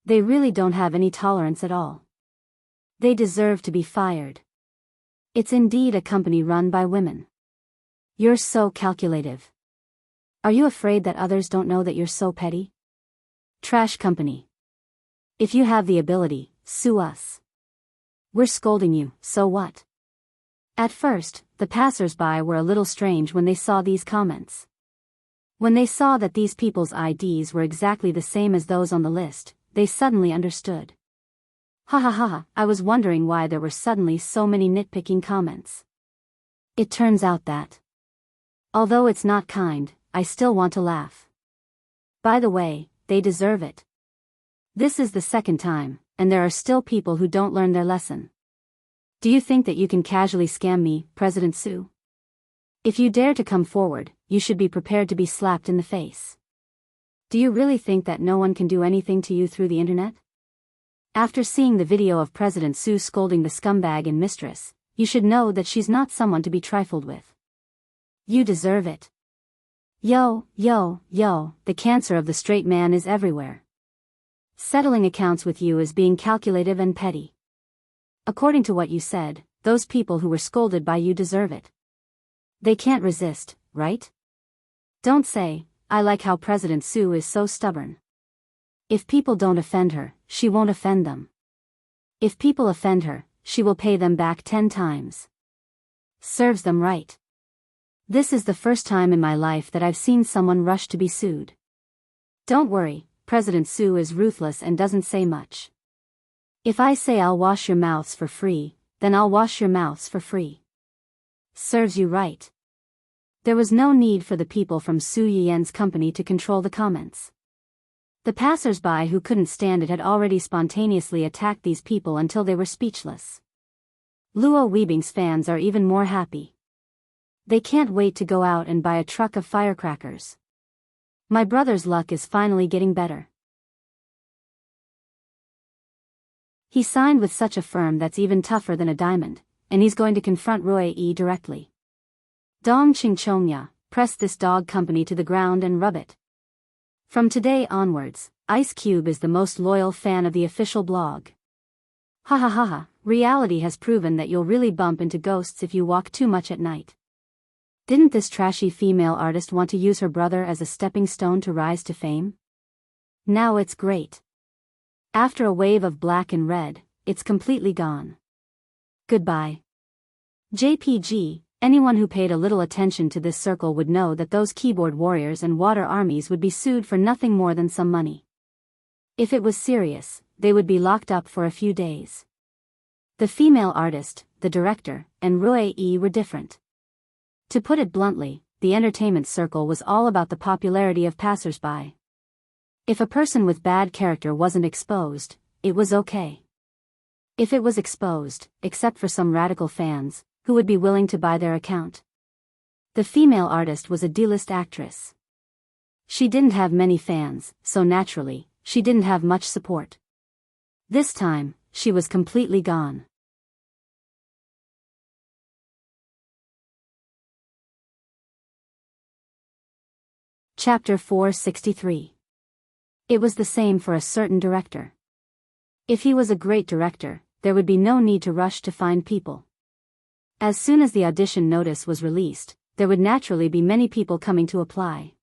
They really don't have any tolerance at all. They deserve to be fired. It's indeed a company run by women. You're so calculative. Are you afraid that others don't know that you're so petty? Trash company. If you have the ability, sue us. We're scolding you, so what? At first, the passers-by were a little strange when they saw these comments. When they saw that these people's IDs were exactly the same as those on the list, they suddenly understood. Ha ha ha, I was wondering why there were suddenly so many nitpicking comments. It turns out that, although it's not kind, I still want to laugh. By the way, they deserve it. This is the second time, and there are still people who don't learn their lesson. Do you think that you can casually scam me, President Su? If you dare to come forward, you should be prepared to be slapped in the face. Do you really think that no one can do anything to you through the internet? After seeing the video of President Su scolding the scumbag and mistress, you should know that she's not someone to be trifled with. You deserve it. Yo, the cancer of the straight man is everywhere. Settling accounts with you is being calculative and petty. According to what you said, those people who were scolded by you deserve it. They can't resist, right? Don't say, I like how President Su is so stubborn. If people don't offend her, she won't offend them. If people offend her, she will pay them back 10 times. Serves them right. This is the first time in my life that I've seen someone rush to be sued. Don't worry, President Su is ruthless and doesn't say much. If I say I'll wash your mouths for free, then I'll wash your mouths for free. Serves you right. There was no need for the people from Su Yiyan's company to control the comments. The passers-by who couldn't stand it had already spontaneously attacked these people until they were speechless. Luo Weibing's fans are even more happy. They can't wait to go out and buy a truck of firecrackers. My brother's luck is finally getting better. He signed with such a firm that's even tougher than a diamond, and he's going to confront Rui Yi directly. Dong Ching Chongya, press this dog company to the ground and rub it. From today onwards, Ice Cube is the most loyal fan of the official blog. Ha ha ha ha, reality has proven that you'll really bump into ghosts if you walk too much at night. Didn't this trashy female artist want to use her brother as a stepping stone to rise to fame? Now it's great. After a wave of black and red, it's completely gone. Goodbye. JPG, anyone who paid a little attention to this circle would know that those keyboard warriors and water armies would be sued for nothing more than some money. If it was serious, they would be locked up for a few days. The female artist, the director, and Rui E were different. To put it bluntly, the entertainment circle was all about the popularity of passers-by. If a person with bad character wasn't exposed, it was okay. If it was exposed, except for some radical fans, who would be willing to buy their account. The female artist was a D-list actress. She didn't have many fans, so naturally, she didn't have much support. This time, she was completely gone. Chapter 463. It was the same for a certain director. If he was a great director, there would be no need to rush to find people. As soon as the audition notice was released, there would naturally be many people coming to apply.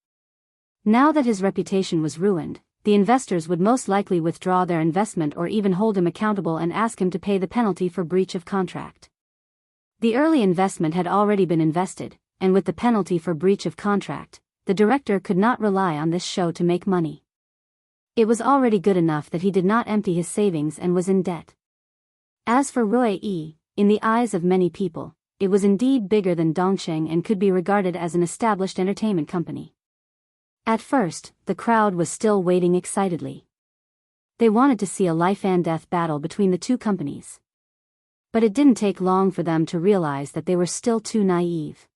Now that his reputation was ruined, the investors would most likely withdraw their investment or even hold him accountable and ask him to pay the penalty for breach of contract. The early investment had already been invested, and with the penalty for breach of contract, the director could not rely on this show to make money. It was already good enough that he did not empty his savings and was in debt. As for Rui E, in the eyes of many people, it was indeed bigger than Dongcheng and could be regarded as an established entertainment company. At first, the crowd was still waiting excitedly. They wanted to see a life-and-death battle between the two companies. But it didn't take long for them to realize that they were still too naive.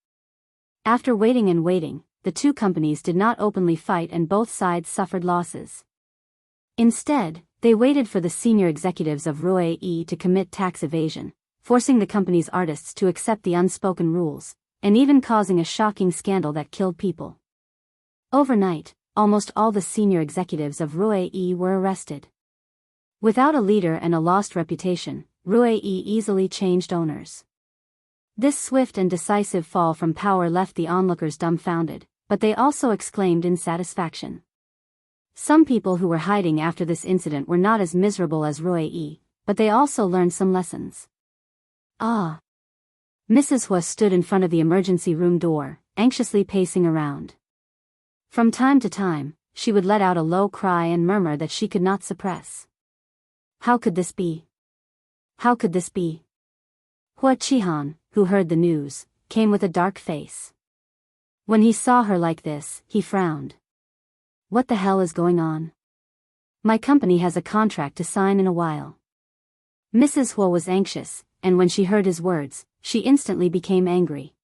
After waiting and waiting, the two companies did not openly fight and both sides suffered losses. Instead, they waited for the senior executives of Rui E to commit tax evasion, forcing the company's artists to accept the unspoken rules, and even causing a shocking scandal that killed people. Overnight, almost all the senior executives of Rui E were arrested. Without a leader and a lost reputation, Rui E easily changed owners. This swift and decisive fall from power left the onlookers dumbfounded, but they also exclaimed in satisfaction. Some people who were hiding after this incident were not as miserable as Rui E, but they also learned some lessons. Ah! Mrs. Hua stood in front of the emergency room door, anxiously pacing around. From time to time, she would let out a low cry and murmur that she could not suppress. How could this be? How could this be? Hua Chihan, who heard the news, came with a dark face. When he saw her like this, he frowned. What the hell is going on? My company has a contract to sign in a while. Mrs. Hua was anxious, and when she heard his words, she instantly became angry.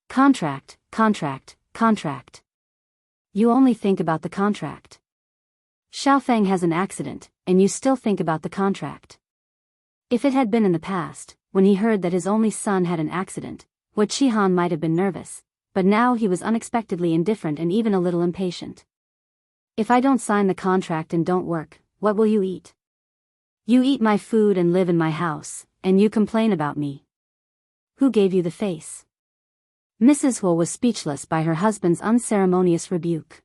Contract, contract, contract. You only think about the contract. Xiaofeng has an accident, and you still think about the contract. If it had been in the past, when he heard that his only son had an accident, Hua Chihan might have been nervous, but now he was unexpectedly indifferent and even a little impatient. If I don't sign the contract and don't work, what will you eat? You eat my food and live in my house, and you complain about me. Who gave you the face? Mrs. Hua was speechless by her husband's unceremonious rebuke.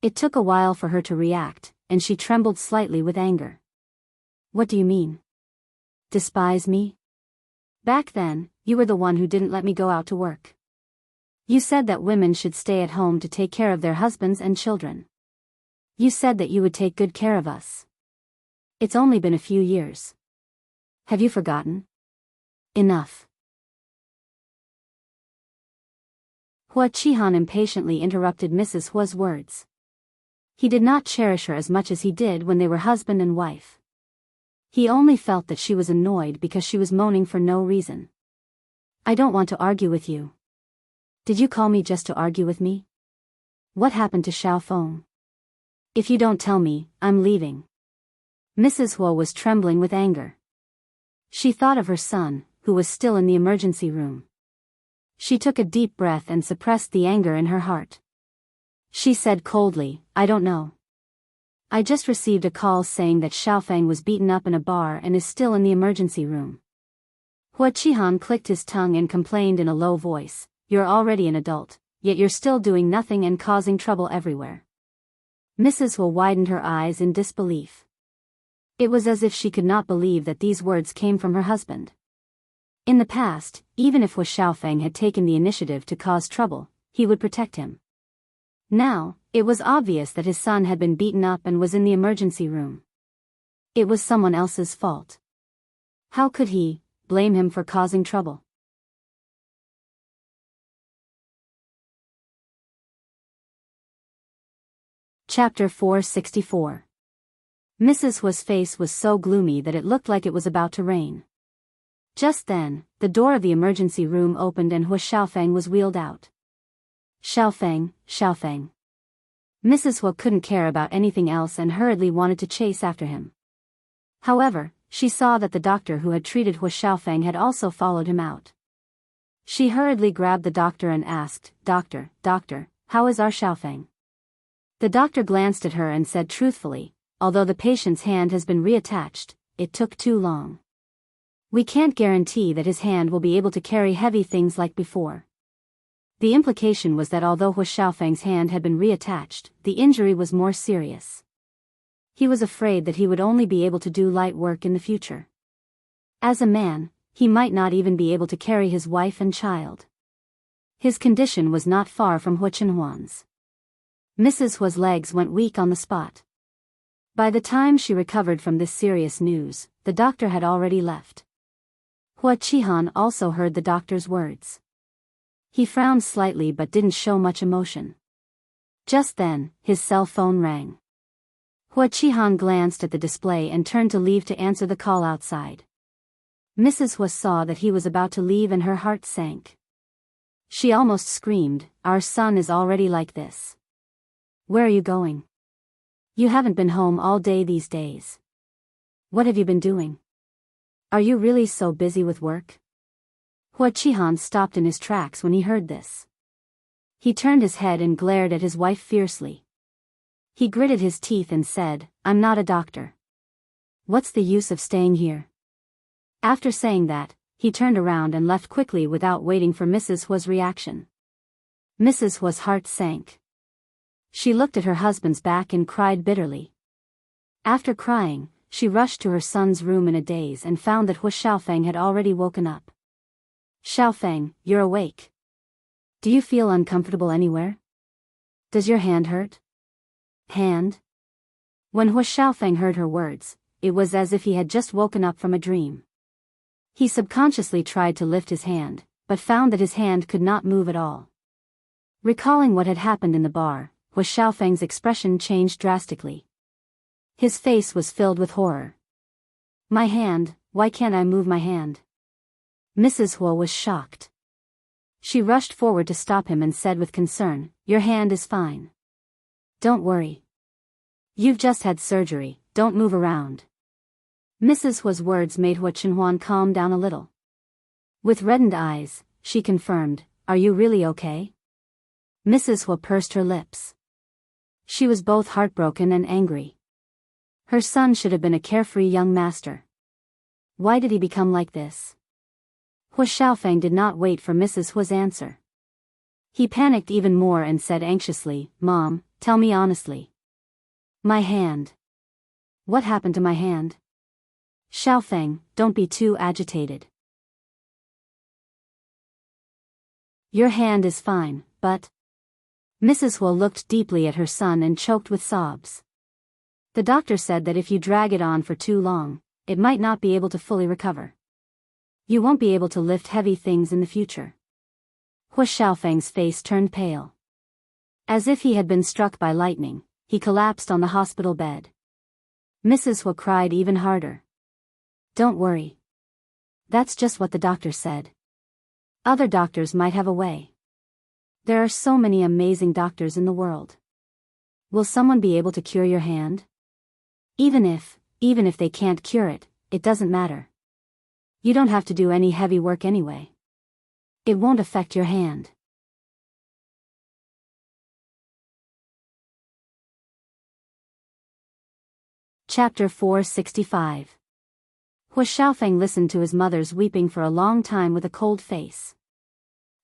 It took a while for her to react, and she trembled slightly with anger. What do you mean? Despise me? Back then, you were the one who didn't let me go out to work. You said that women should stay at home to take care of their husbands and children. You said that you would take good care of us. It's only been a few years. Have you forgotten? Enough. Hua Chihan impatiently interrupted Mrs. Hua's words. He did not cherish her as much as he did when they were husband and wife. He only felt that she was annoyed because she was moaning for no reason. I don't want to argue with you. Did you call me just to argue with me? What happened to Xiaofeng? If you don't tell me, I'm leaving. Mrs. Hua was trembling with anger. She thought of her son, who was still in the emergency room. She took a deep breath and suppressed the anger in her heart. She said coldly, I don't know. I just received a call saying that Xiaofeng was beaten up in a bar and is still in the emergency room. Hua Qihan clicked his tongue and complained in a low voice, you're already an adult, yet you're still doing nothing and causing trouble everywhere. Mrs. Hua widened her eyes in disbelief. It was as if she could not believe that these words came from her husband. In the past, even if Hua Xiaofeng had taken the initiative to cause trouble, he would protect him. Now, it was obvious that his son had been beaten up and was in the emergency room. It was someone else's fault. How could he blame him for causing trouble? Chapter 464. Mrs. Hua's face was so gloomy that it looked like it was about to rain. Just then, the door of the emergency room opened and Hua Xiaofeng was wheeled out. Xiaofeng, Xiaofeng. Mrs. Hua couldn't care about anything else and hurriedly wanted to chase after him. However, she saw that the doctor who had treated Hua Xiaofeng had also followed him out. She hurriedly grabbed the doctor and asked, Doctor, how is our Xiaofeng? The doctor glanced at her and said truthfully, although the patient's hand has been reattached, it took too long. We can't guarantee that his hand will be able to carry heavy things like before. The implication was that although Hua Xiaofeng's hand had been reattached, the injury was more serious. He was afraid that he would only be able to do light work in the future. As a man, he might not even be able to carry his wife and child. His condition was not far from Hua Chenhuan's. Mrs. Hua's legs went weak on the spot. By the time she recovered from this serious news, the doctor had already left. Hua Qihan also heard the doctor's words. He frowned slightly but didn't show much emotion. Just then, his cell phone rang. Hua Qihan glanced at the display and turned to leave to answer the call outside. Mrs. Hua saw that he was about to leave and her heart sank. She almost screamed, our son is already like this. Where are you going? You haven't been home all day these days. What have you been doing? Are you really so busy with work? Hua Qihan stopped in his tracks when he heard this. He turned his head and glared at his wife fiercely. He gritted his teeth and said, I'm not a doctor. What's the use of staying here? After saying that, he turned around and left quickly without waiting for Mrs. Hua's reaction. Mrs. Hua's heart sank. She looked at her husband's back and cried bitterly. After crying, she rushed to her son's room in a daze and found that Hua Xiaofeng had already woken up. Xiaofeng, you're awake. Do you feel uncomfortable anywhere? Does your hand hurt? Hand? When Hua Xiaofeng heard her words, it was as if he had just woken up from a dream. He subconsciously tried to lift his hand, but found that his hand could not move at all. Recalling what had happened in the bar, Hua Xiaofeng's expression changed drastically. His face was filled with horror. My hand, why can't I move my hand? Mrs. Hua was shocked. She rushed forward to stop him and said with concern, your hand is fine. Don't worry. You've just had surgery, don't move around. Mrs. Hua's words made Hua Chenhuan calm down a little. With reddened eyes, she confirmed, are you really okay? Mrs. Hua pursed her lips. She was both heartbroken and angry. Her son should have been a carefree young master. Why did he become like this? Hua Xiaofeng did not wait for Mrs. Hua's answer. He panicked even more and said anxiously, Mom, tell me honestly. My hand. What happened to my hand? Xiaofeng, don't be too agitated. Your hand is fine, but... Mrs. Hua looked deeply at her son and choked with sobs. The doctor said that if you drag it on for too long, it might not be able to fully recover. You won't be able to lift heavy things in the future. Hua Xiaofeng's face turned pale. As if he had been struck by lightning, he collapsed on the hospital bed. Mrs. Hua cried even harder. Don't worry. That's just what the doctor said. Other doctors might have a way. There are so many amazing doctors in the world. Will someone be able to cure your hand? Even if they can't cure it, it doesn't matter. You don't have to do any heavy work anyway. It won't affect your hand. Chapter 465. Hu Xiaofeng listened to his mother's weeping for a long time with a cold face.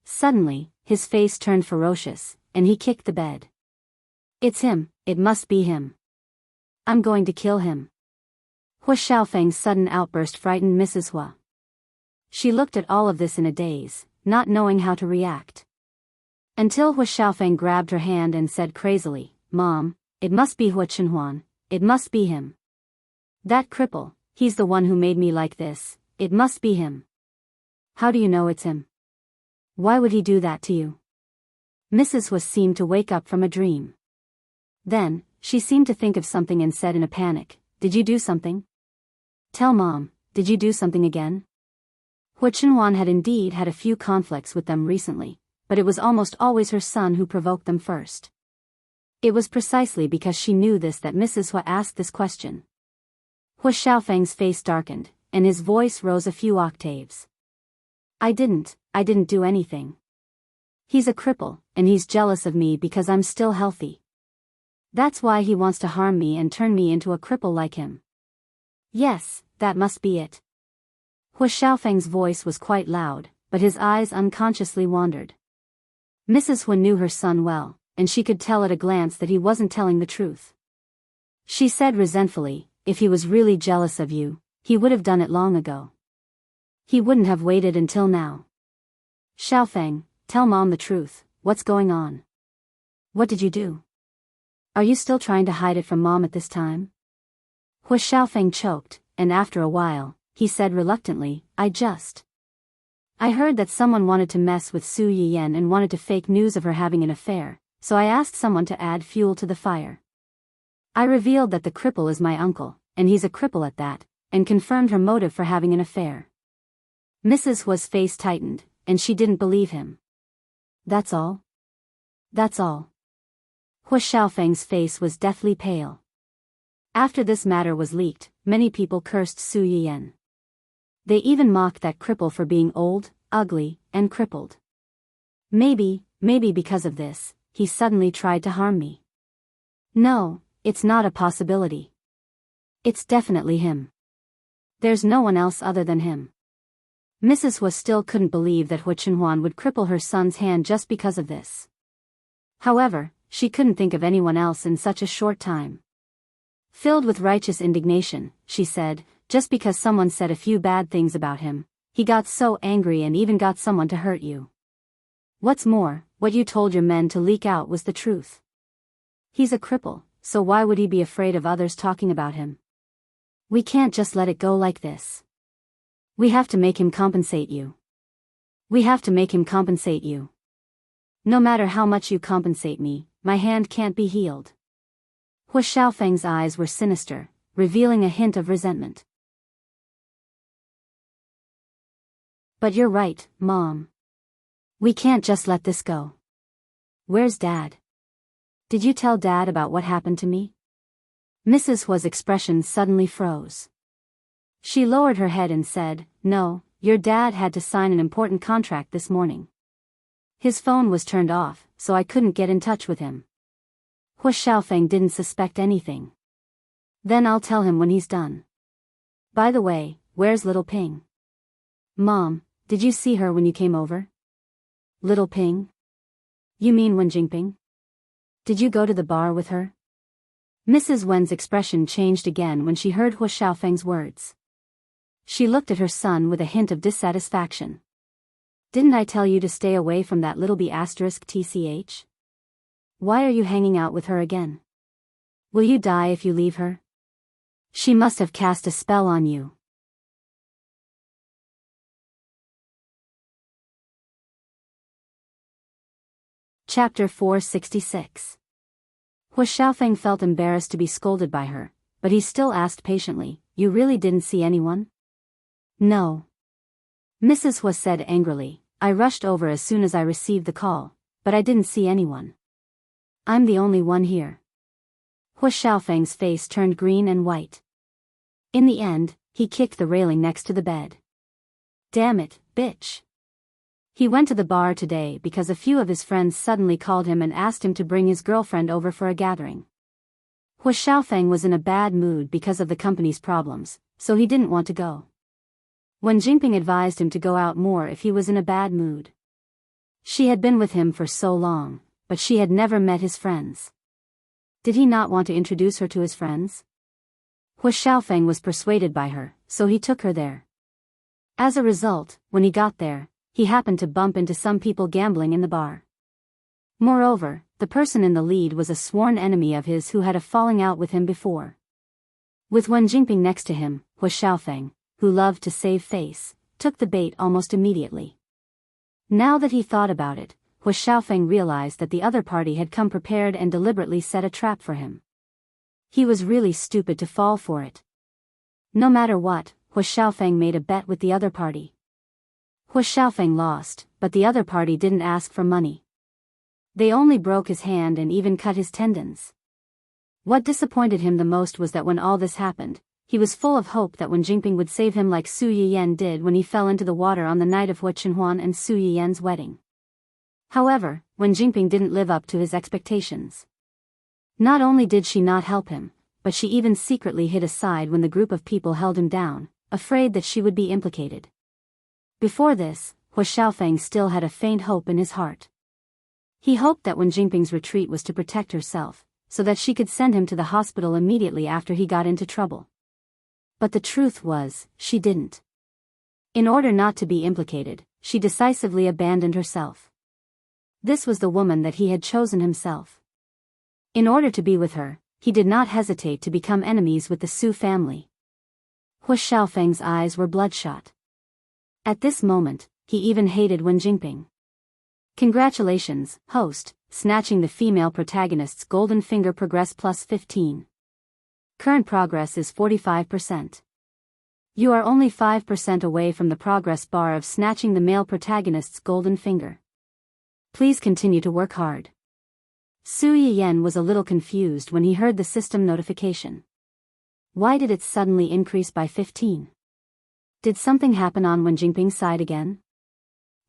Suddenly, his face turned ferocious, and he kicked the bed. It's him, it must be him. I'm going to kill him. Hu Xiaofeng's sudden outburst frightened Mrs. Hu. She looked at all of this in a daze, not knowing how to react. Until Hu Xiaofeng grabbed her hand and said crazily, "Mom, it must be Hu Chenhuan, it must be him. That cripple, he's the one who made me like this, it must be him." "How do you know it's him? Why would he do that to you?" Mrs. Hu seemed to wake up from a dream. Then, she seemed to think of something and said in a panic, "Did you do something? Tell Mom, did you do something again?" Hu Chenhuan had indeed had a few conflicts with them recently, but it was almost always her son who provoked them first. It was precisely because she knew this that Mrs. Hu asked this question. Hu Xiaofeng's face darkened, and his voice rose a few octaves. I didn't do anything. He's a cripple, and he's jealous of me because I'm still healthy. That's why he wants to harm me and turn me into a cripple like him. Yes, that must be it." Hu Xiaofeng's voice was quite loud, but his eyes unconsciously wandered. Mrs. Hu knew her son well, and she could tell at a glance that he wasn't telling the truth. She said resentfully, "If he was really jealous of you, he would have done it long ago. He wouldn't have waited until now. Xiaofeng, tell Mom the truth, what's going on? What did you do? Are you still trying to hide it from Mom at this time?" Hu Xiaofeng choked, and after a while, he said reluctantly, I heard that someone wanted to mess with Su Yiyan and wanted to fake news of her having an affair, so I asked someone to add fuel to the fire. I revealed that the cripple is my uncle, and he's a cripple at that, and confirmed her motive for having an affair." Mrs. Hu's face tightened, and she didn't believe him. "That's all? That's all?" Hu Xiaofeng's face was deathly pale. After this matter was leaked, many people cursed Su Yiyan. They even mocked that cripple for being old, ugly, and crippled. Maybe because of this, he suddenly tried to harm me. No, it's not a possibility. It's definitely him. There's no one else other than him. Mrs. Hu still couldn't believe that Hu Chenhuan would cripple her son's hand just because of this. However, she couldn't think of anyone else in such a short time. Filled with righteous indignation, she said, "Just because someone said a few bad things about him, he got so angry and even got someone to hurt you. What's more, what you told your men to leak out was the truth. He's a cripple, so why would he be afraid of others talking about him? We can't just let it go like this. We have to make him compensate you. We have to make him compensate you. No matter how much you compensate me, my hand can't be healed." Hu Xiaofeng's eyes were sinister, revealing a hint of resentment. "But you're right, Mom. We can't just let this go. Where's Dad? Did you tell Dad about what happened to me?" Mrs. Hu's expression suddenly froze. She lowered her head and said, "No, your dad had to sign an important contract this morning. His phone was turned off, so I couldn't get in touch with him." Hu Xiaofeng didn't suspect anything. "Then I'll tell him when he's done. By the way, where's little Ping?" "Mom, did you see her when you came over?" "Little Ping? You mean Wen Jingping? Did you go to the bar with her?" Mrs. Wen's expression changed again when she heard Hu Xiaofeng's words. She looked at her son with a hint of dissatisfaction. "Didn't I tell you to stay away from that little B***tch? Why are you hanging out with her again? Will you die if you leave her? She must have cast a spell on you." Chapter 466. Hu Xiaofeng felt embarrassed to be scolded by her, but he still asked patiently, "You really didn't see anyone?" "No." Mrs. Hu said angrily, "I rushed over as soon as I received the call, but I didn't see anyone. I'm the only one here." Hu Xiaofeng's face turned green and white. In the end, he kicked the railing next to the bed. "Damn it, bitch. He went to the bar today because a few of his friends suddenly called him and asked him to bring his girlfriend over for a gathering. Hu Xiaofeng was in a bad mood because of the company's problems, so he didn't want to go. Wen Jingping advised him to go out more if he was in a bad mood. She had been with him for so long, but she had never met his friends. Did he not want to introduce her to his friends? Hu Xiaofeng was persuaded by her, so he took her there. As a result, when he got there, he happened to bump into some people gambling in the bar. Moreover, the person in the lead was a sworn enemy of his who had a falling out with him before. With Wen Jingping next to him, Hu Xiaofeng, who loved to save face, took the bait almost immediately. Now that he thought about it, Hu Xiaofeng realized that the other party had come prepared and deliberately set a trap for him. He was really stupid to fall for it. No matter what, Hu Xiaofeng made a bet with the other party. Hu Xiaofeng lost, but the other party didn't ask for money. They only broke his hand and even cut his tendons. What disappointed him the most was that when all this happened, he was full of hope that Wen Jingping would save him like Su Yiyan did when he fell into the water on the night of Hu Chenhuan and Su Yiyan's wedding. However, Wen Jingping didn't live up to his expectations. Not only did she not help him, but she even secretly hid aside when the group of people held him down, afraid that she would be implicated. Before this, Hu Xiaofeng still had a faint hope in his heart. He hoped that Wen Jingping's retreat was to protect herself, so that she could send him to the hospital immediately after he got into trouble. But the truth was, she didn't. In order not to be implicated, she decisively abandoned herself. This was the woman that he had chosen himself. In order to be with her, he did not hesitate to become enemies with the Su family. Hu Xiaofeng's eyes were bloodshot. At this moment, he even hated Wen Jingping. Congratulations, host, snatching the female protagonist's golden finger progress plus 15. Current progress is 45%. You are only 5% away from the progress bar of snatching the male protagonist's golden finger. Please continue to work hard. Su Yiyan was a little confused when he heard the system notification. Why did it suddenly increase by 15? Did something happen on Wen Jingping's side again?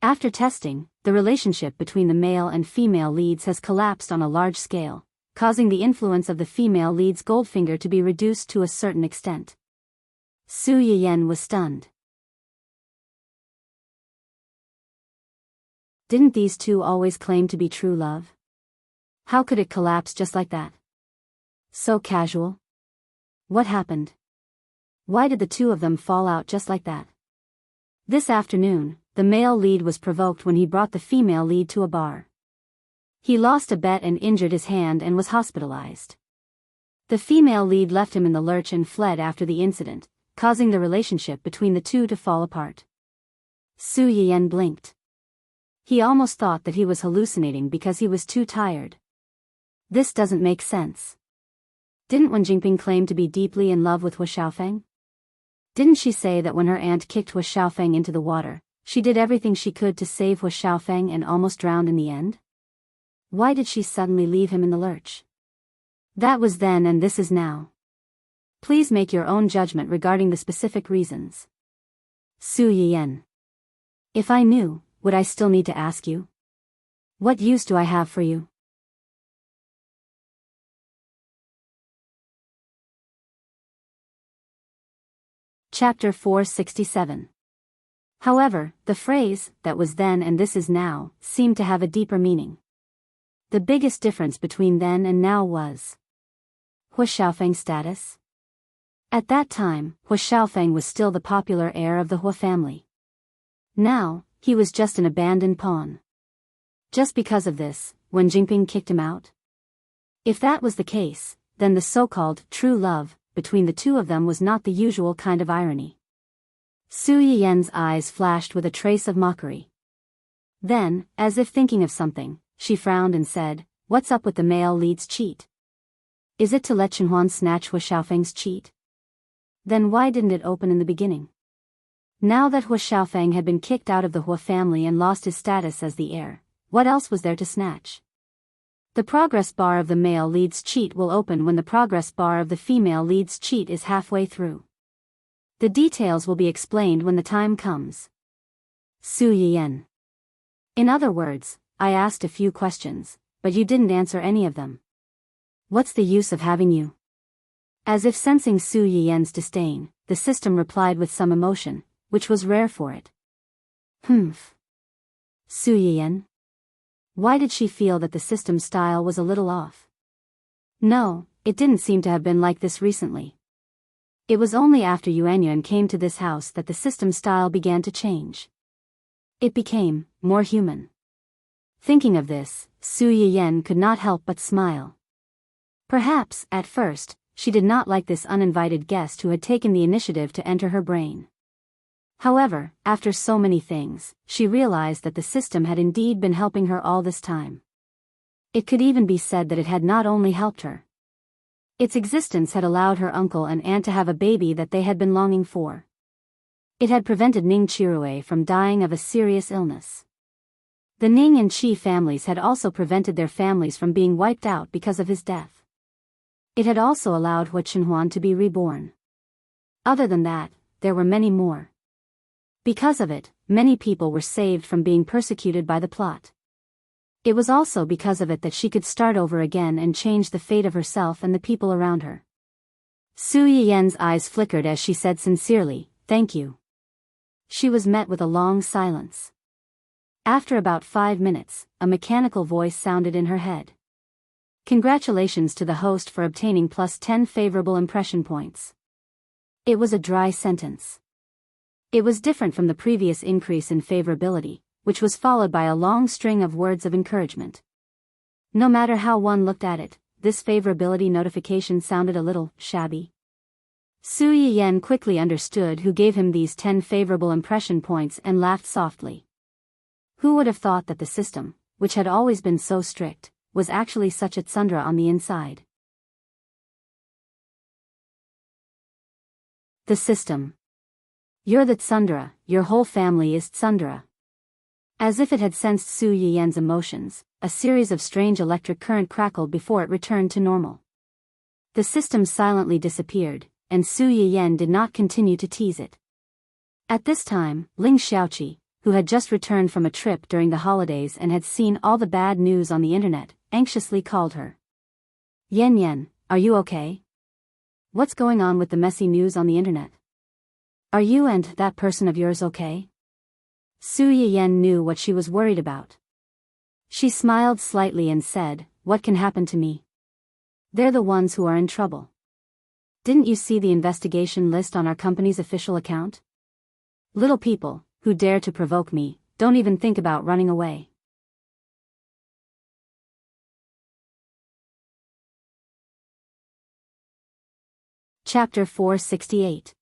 After testing, the relationship between the male and female leads has collapsed on a large scale, causing the influence of the female lead's goldfinger to be reduced to a certain extent. Su Yiyan was stunned. Didn't these two always claim to be true love? How could it collapse just like that? So casual. What happened? Why did the two of them fall out just like that? This afternoon, the male lead was provoked when he brought the female lead to a bar. He lost a bet and injured his hand and was hospitalized. The female lead left him in the lurch and fled after the incident, causing the relationship between the two to fall apart. Su Yiyan blinked. He almost thought that he was hallucinating because he was too tired. This doesn't make sense. Didn't Wen Jingping claim to be deeply in love with Hu Xiaofeng? Didn't she say that when her aunt kicked Hu Xiaofeng into the water, she did everything she could to save Hu Xiaofeng and almost drowned in the end? Why did she suddenly leave him in the lurch? That was then and this is now. Please make your own judgment regarding the specific reasons. Su Yiyan. If I knew, would I still need to ask you? What use do I have for you? Chapter 467. However, the phrase, that was then and this is now, seemed to have a deeper meaning. The biggest difference between then and now was Hu Xiaofeng's status. At that time, Hu Xiaofeng was still the popular heir of the Hu family. Now, he was just an abandoned pawn. Just because of this, Wen Jingping kicked him out? If that was the case, then the so-called true love between the two of them was not the usual kind of irony. Su Yiyan's eyes flashed with a trace of mockery. Then, as if thinking of something, she frowned and said, "What's up with the male lead's cheat? Is it to let Chenhuan snatch Hu Xiaofeng's cheat? Then why didn't it open in the beginning?" Now that Hu Xiaofeng had been kicked out of the Hu family and lost his status as the heir, what else was there to snatch? The progress bar of the male lead's cheat will open when the progress bar of the female lead's cheat is halfway through. The details will be explained when the time comes. Su Yiyan. In other words, I asked a few questions, but you didn't answer any of them. What's the use of having you? As if sensing Su Yiyen's disdain, the system replied with some emotion, which was rare for it. Humph. Su Yiyen? Why did she feel that the system's style was a little off? No, it didn't seem to have been like this recently. It was only after Yuanyuan came to this house that the system's style began to change. It became more human. Thinking of this, Su Yiyen could not help but smile. Perhaps, at first, she did not like this uninvited guest who had taken the initiative to enter her brain. However, after so many things, she realized that the system had indeed been helping her all this time. It could even be said that it had not only helped her. Its existence had allowed her uncle and aunt to have a baby that they had been longing for. It had prevented Ning Chirue from dying of a serious illness. The Ning and Qi families had also prevented their families from being wiped out because of his death. It had also allowed Hua Chenhuan to be reborn. Other than that, there were many more. Because of it, many people were saved from being persecuted by the plot. It was also because of it that she could start over again and change the fate of herself and the people around her. Su Yiyen's eyes flickered as she said sincerely, "Thank you." She was met with a long silence. After about 5 minutes, a mechanical voice sounded in her head. Congratulations to the host for obtaining +10 favorable impression points. It was a dry sentence. It was different from the previous increase in favorability, which was followed by a long string of words of encouragement. No matter how one looked at it, this favorability notification sounded a little shabby. Su Yiyen quickly understood who gave him these 10 favorable impression points and laughed softly. Who would have thought that the system, which had always been so strict, was actually such a tsundra on the inside? The system. You're the tsundra, your whole family is tsundra. As if it had sensed Su Yiyen's emotions, a series of strange electric current crackled before it returned to normal. The system silently disappeared, and Su Yiyen did not continue to tease it. At this time, Ling Xiaoqi, who had just returned from a trip during the holidays and had seen all the bad news on the internet, anxiously called her. "Yen Yen, are you okay? What's going on with the messy news on the internet? Are you and that person of yours okay?" Su Yiyen knew what she was worried about. She smiled slightly and said, "What can happen to me? They're the ones who are in trouble. Didn't you see the investigation list on our company's official account? Little people, who dare to provoke me, don't even think about running away." Chapter 468.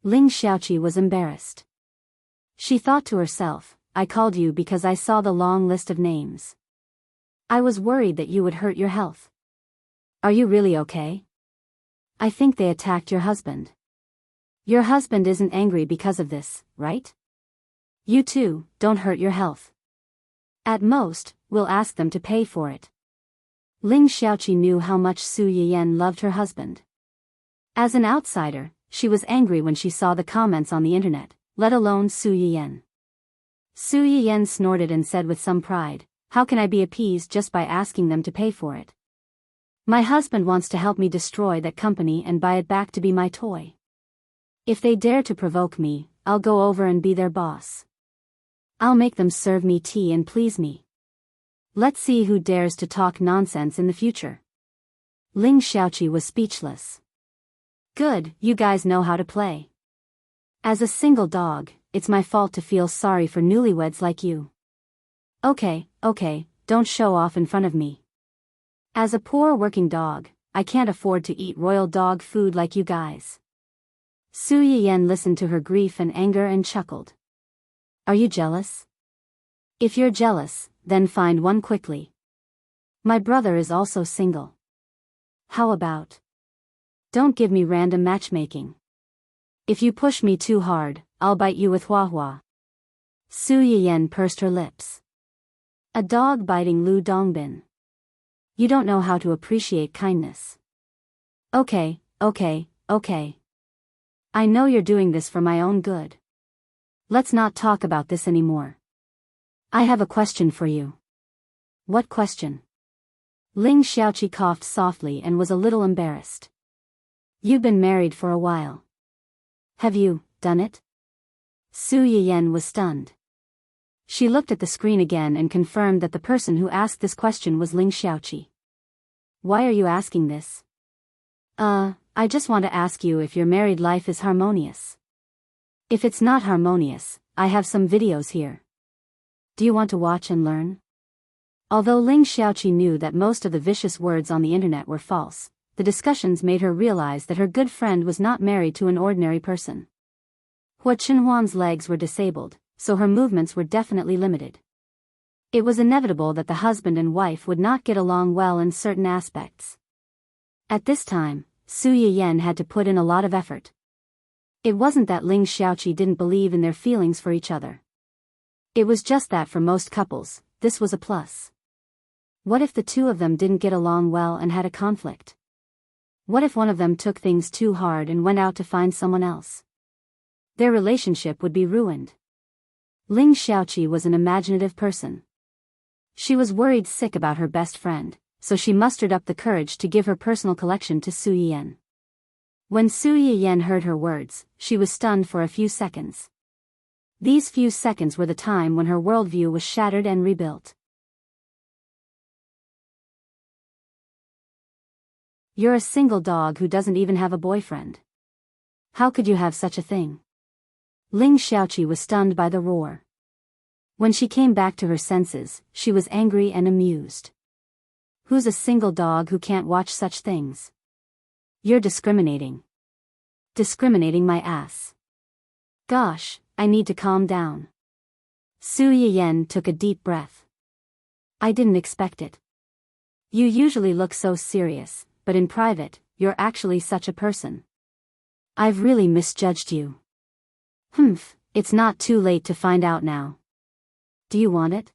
Ling Xiaoqi was embarrassed. She thought to herself, "I called you because I saw the long list of names. I was worried that you would hurt your health. Are you really okay? I think they attacked your husband. Your husband isn't angry because of this, right? You too, don't hurt your health. At most, we'll ask them to pay for it." Ling Xiaoqi knew how much Su Yiyen loved her husband. As an outsider, she was angry when she saw the comments on the internet, let alone Su Yiyen. Su Yiyen snorted and said with some pride, "How can I be appeased just by asking them to pay for it? My husband wants to help me destroy that company and buy it back to be my toy. If they dare to provoke me, I'll go over and be their boss. I'll make them serve me tea and please me. Let's see who dares to talk nonsense in the future." Ling Xiaoqi was speechless. Good, you guys know how to play. As a single dog, it's my fault to feel sorry for newlyweds like you. Okay, don't show off in front of me. As a poor working dog, I can't afford to eat royal dog food like you guys. Su Yiyen listened to her grief and anger and chuckled. Are you jealous? If you're jealous, then find one quickly. My brother is also single. How about? Don't give me random matchmaking. If you push me too hard, I'll bite you with Hua Hua. Su Yiyen pursed her lips. A dog biting Lu Dongbin. You don't know how to appreciate kindness. Okay. I know you're doing this for my own good. Let's not talk about this anymore. I have a question for you. What question? Ling Xiaoqi coughed softly and was a little embarrassed. You've been married for a while. Have you done it? Su Yiyan was stunned. She looked at the screen again and confirmed that the person who asked this question was Ling Xiaoqi. Why are you asking this? I just want to ask you if your married life is harmonious. If it's not harmonious, I have some videos here. Do you want to watch and learn? Although Ling Xiaoqi knew that most of the vicious words on the internet were false, the discussions made her realize that her good friend was not married to an ordinary person. Hua Chenhuan's legs were disabled, so her movements were definitely limited. It was inevitable that the husband and wife would not get along well in certain aspects. At this time, Su Yiyan had to put in a lot of effort. It wasn't that Ling Xiaoqi didn't believe in their feelings for each other. It was just that for most couples, this was a plus. What if the two of them didn't get along well and had a conflict? What if one of them took things too hard and went out to find someone else? Their relationship would be ruined. Ling Xiaoqi was an imaginative person. She was worried sick about her best friend, so she mustered up the courage to give her personal collection to Su Yiyan. When Su Yiyan heard her words, she was stunned for a few seconds. These few seconds were the time when her worldview was shattered and rebuilt. You're a single dog who doesn't even have a boyfriend. How could you have such a thing? Ling Xiaoqi was stunned by the roar. When she came back to her senses, she was angry and amused. Who's a single dog who can't watch such things? You're discriminating. Discriminating my ass. Gosh, I need to calm down. Su Yiyan took a deep breath. I didn't expect it. You usually look so serious, but in private, you're actually such a person. I've really misjudged you. It's not too late to find out now. Do you want it?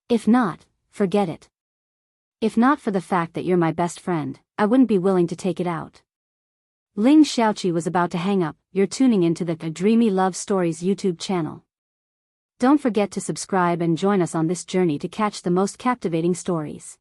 If not, forget it. If not for the fact that you're my best friend, I wouldn't be willing to take it out. Ling Xiaoqi was about to hang up. You're tuning into the Dreamy Love Stories YouTube channel. Don't forget to subscribe and join us on this journey to catch the most captivating stories.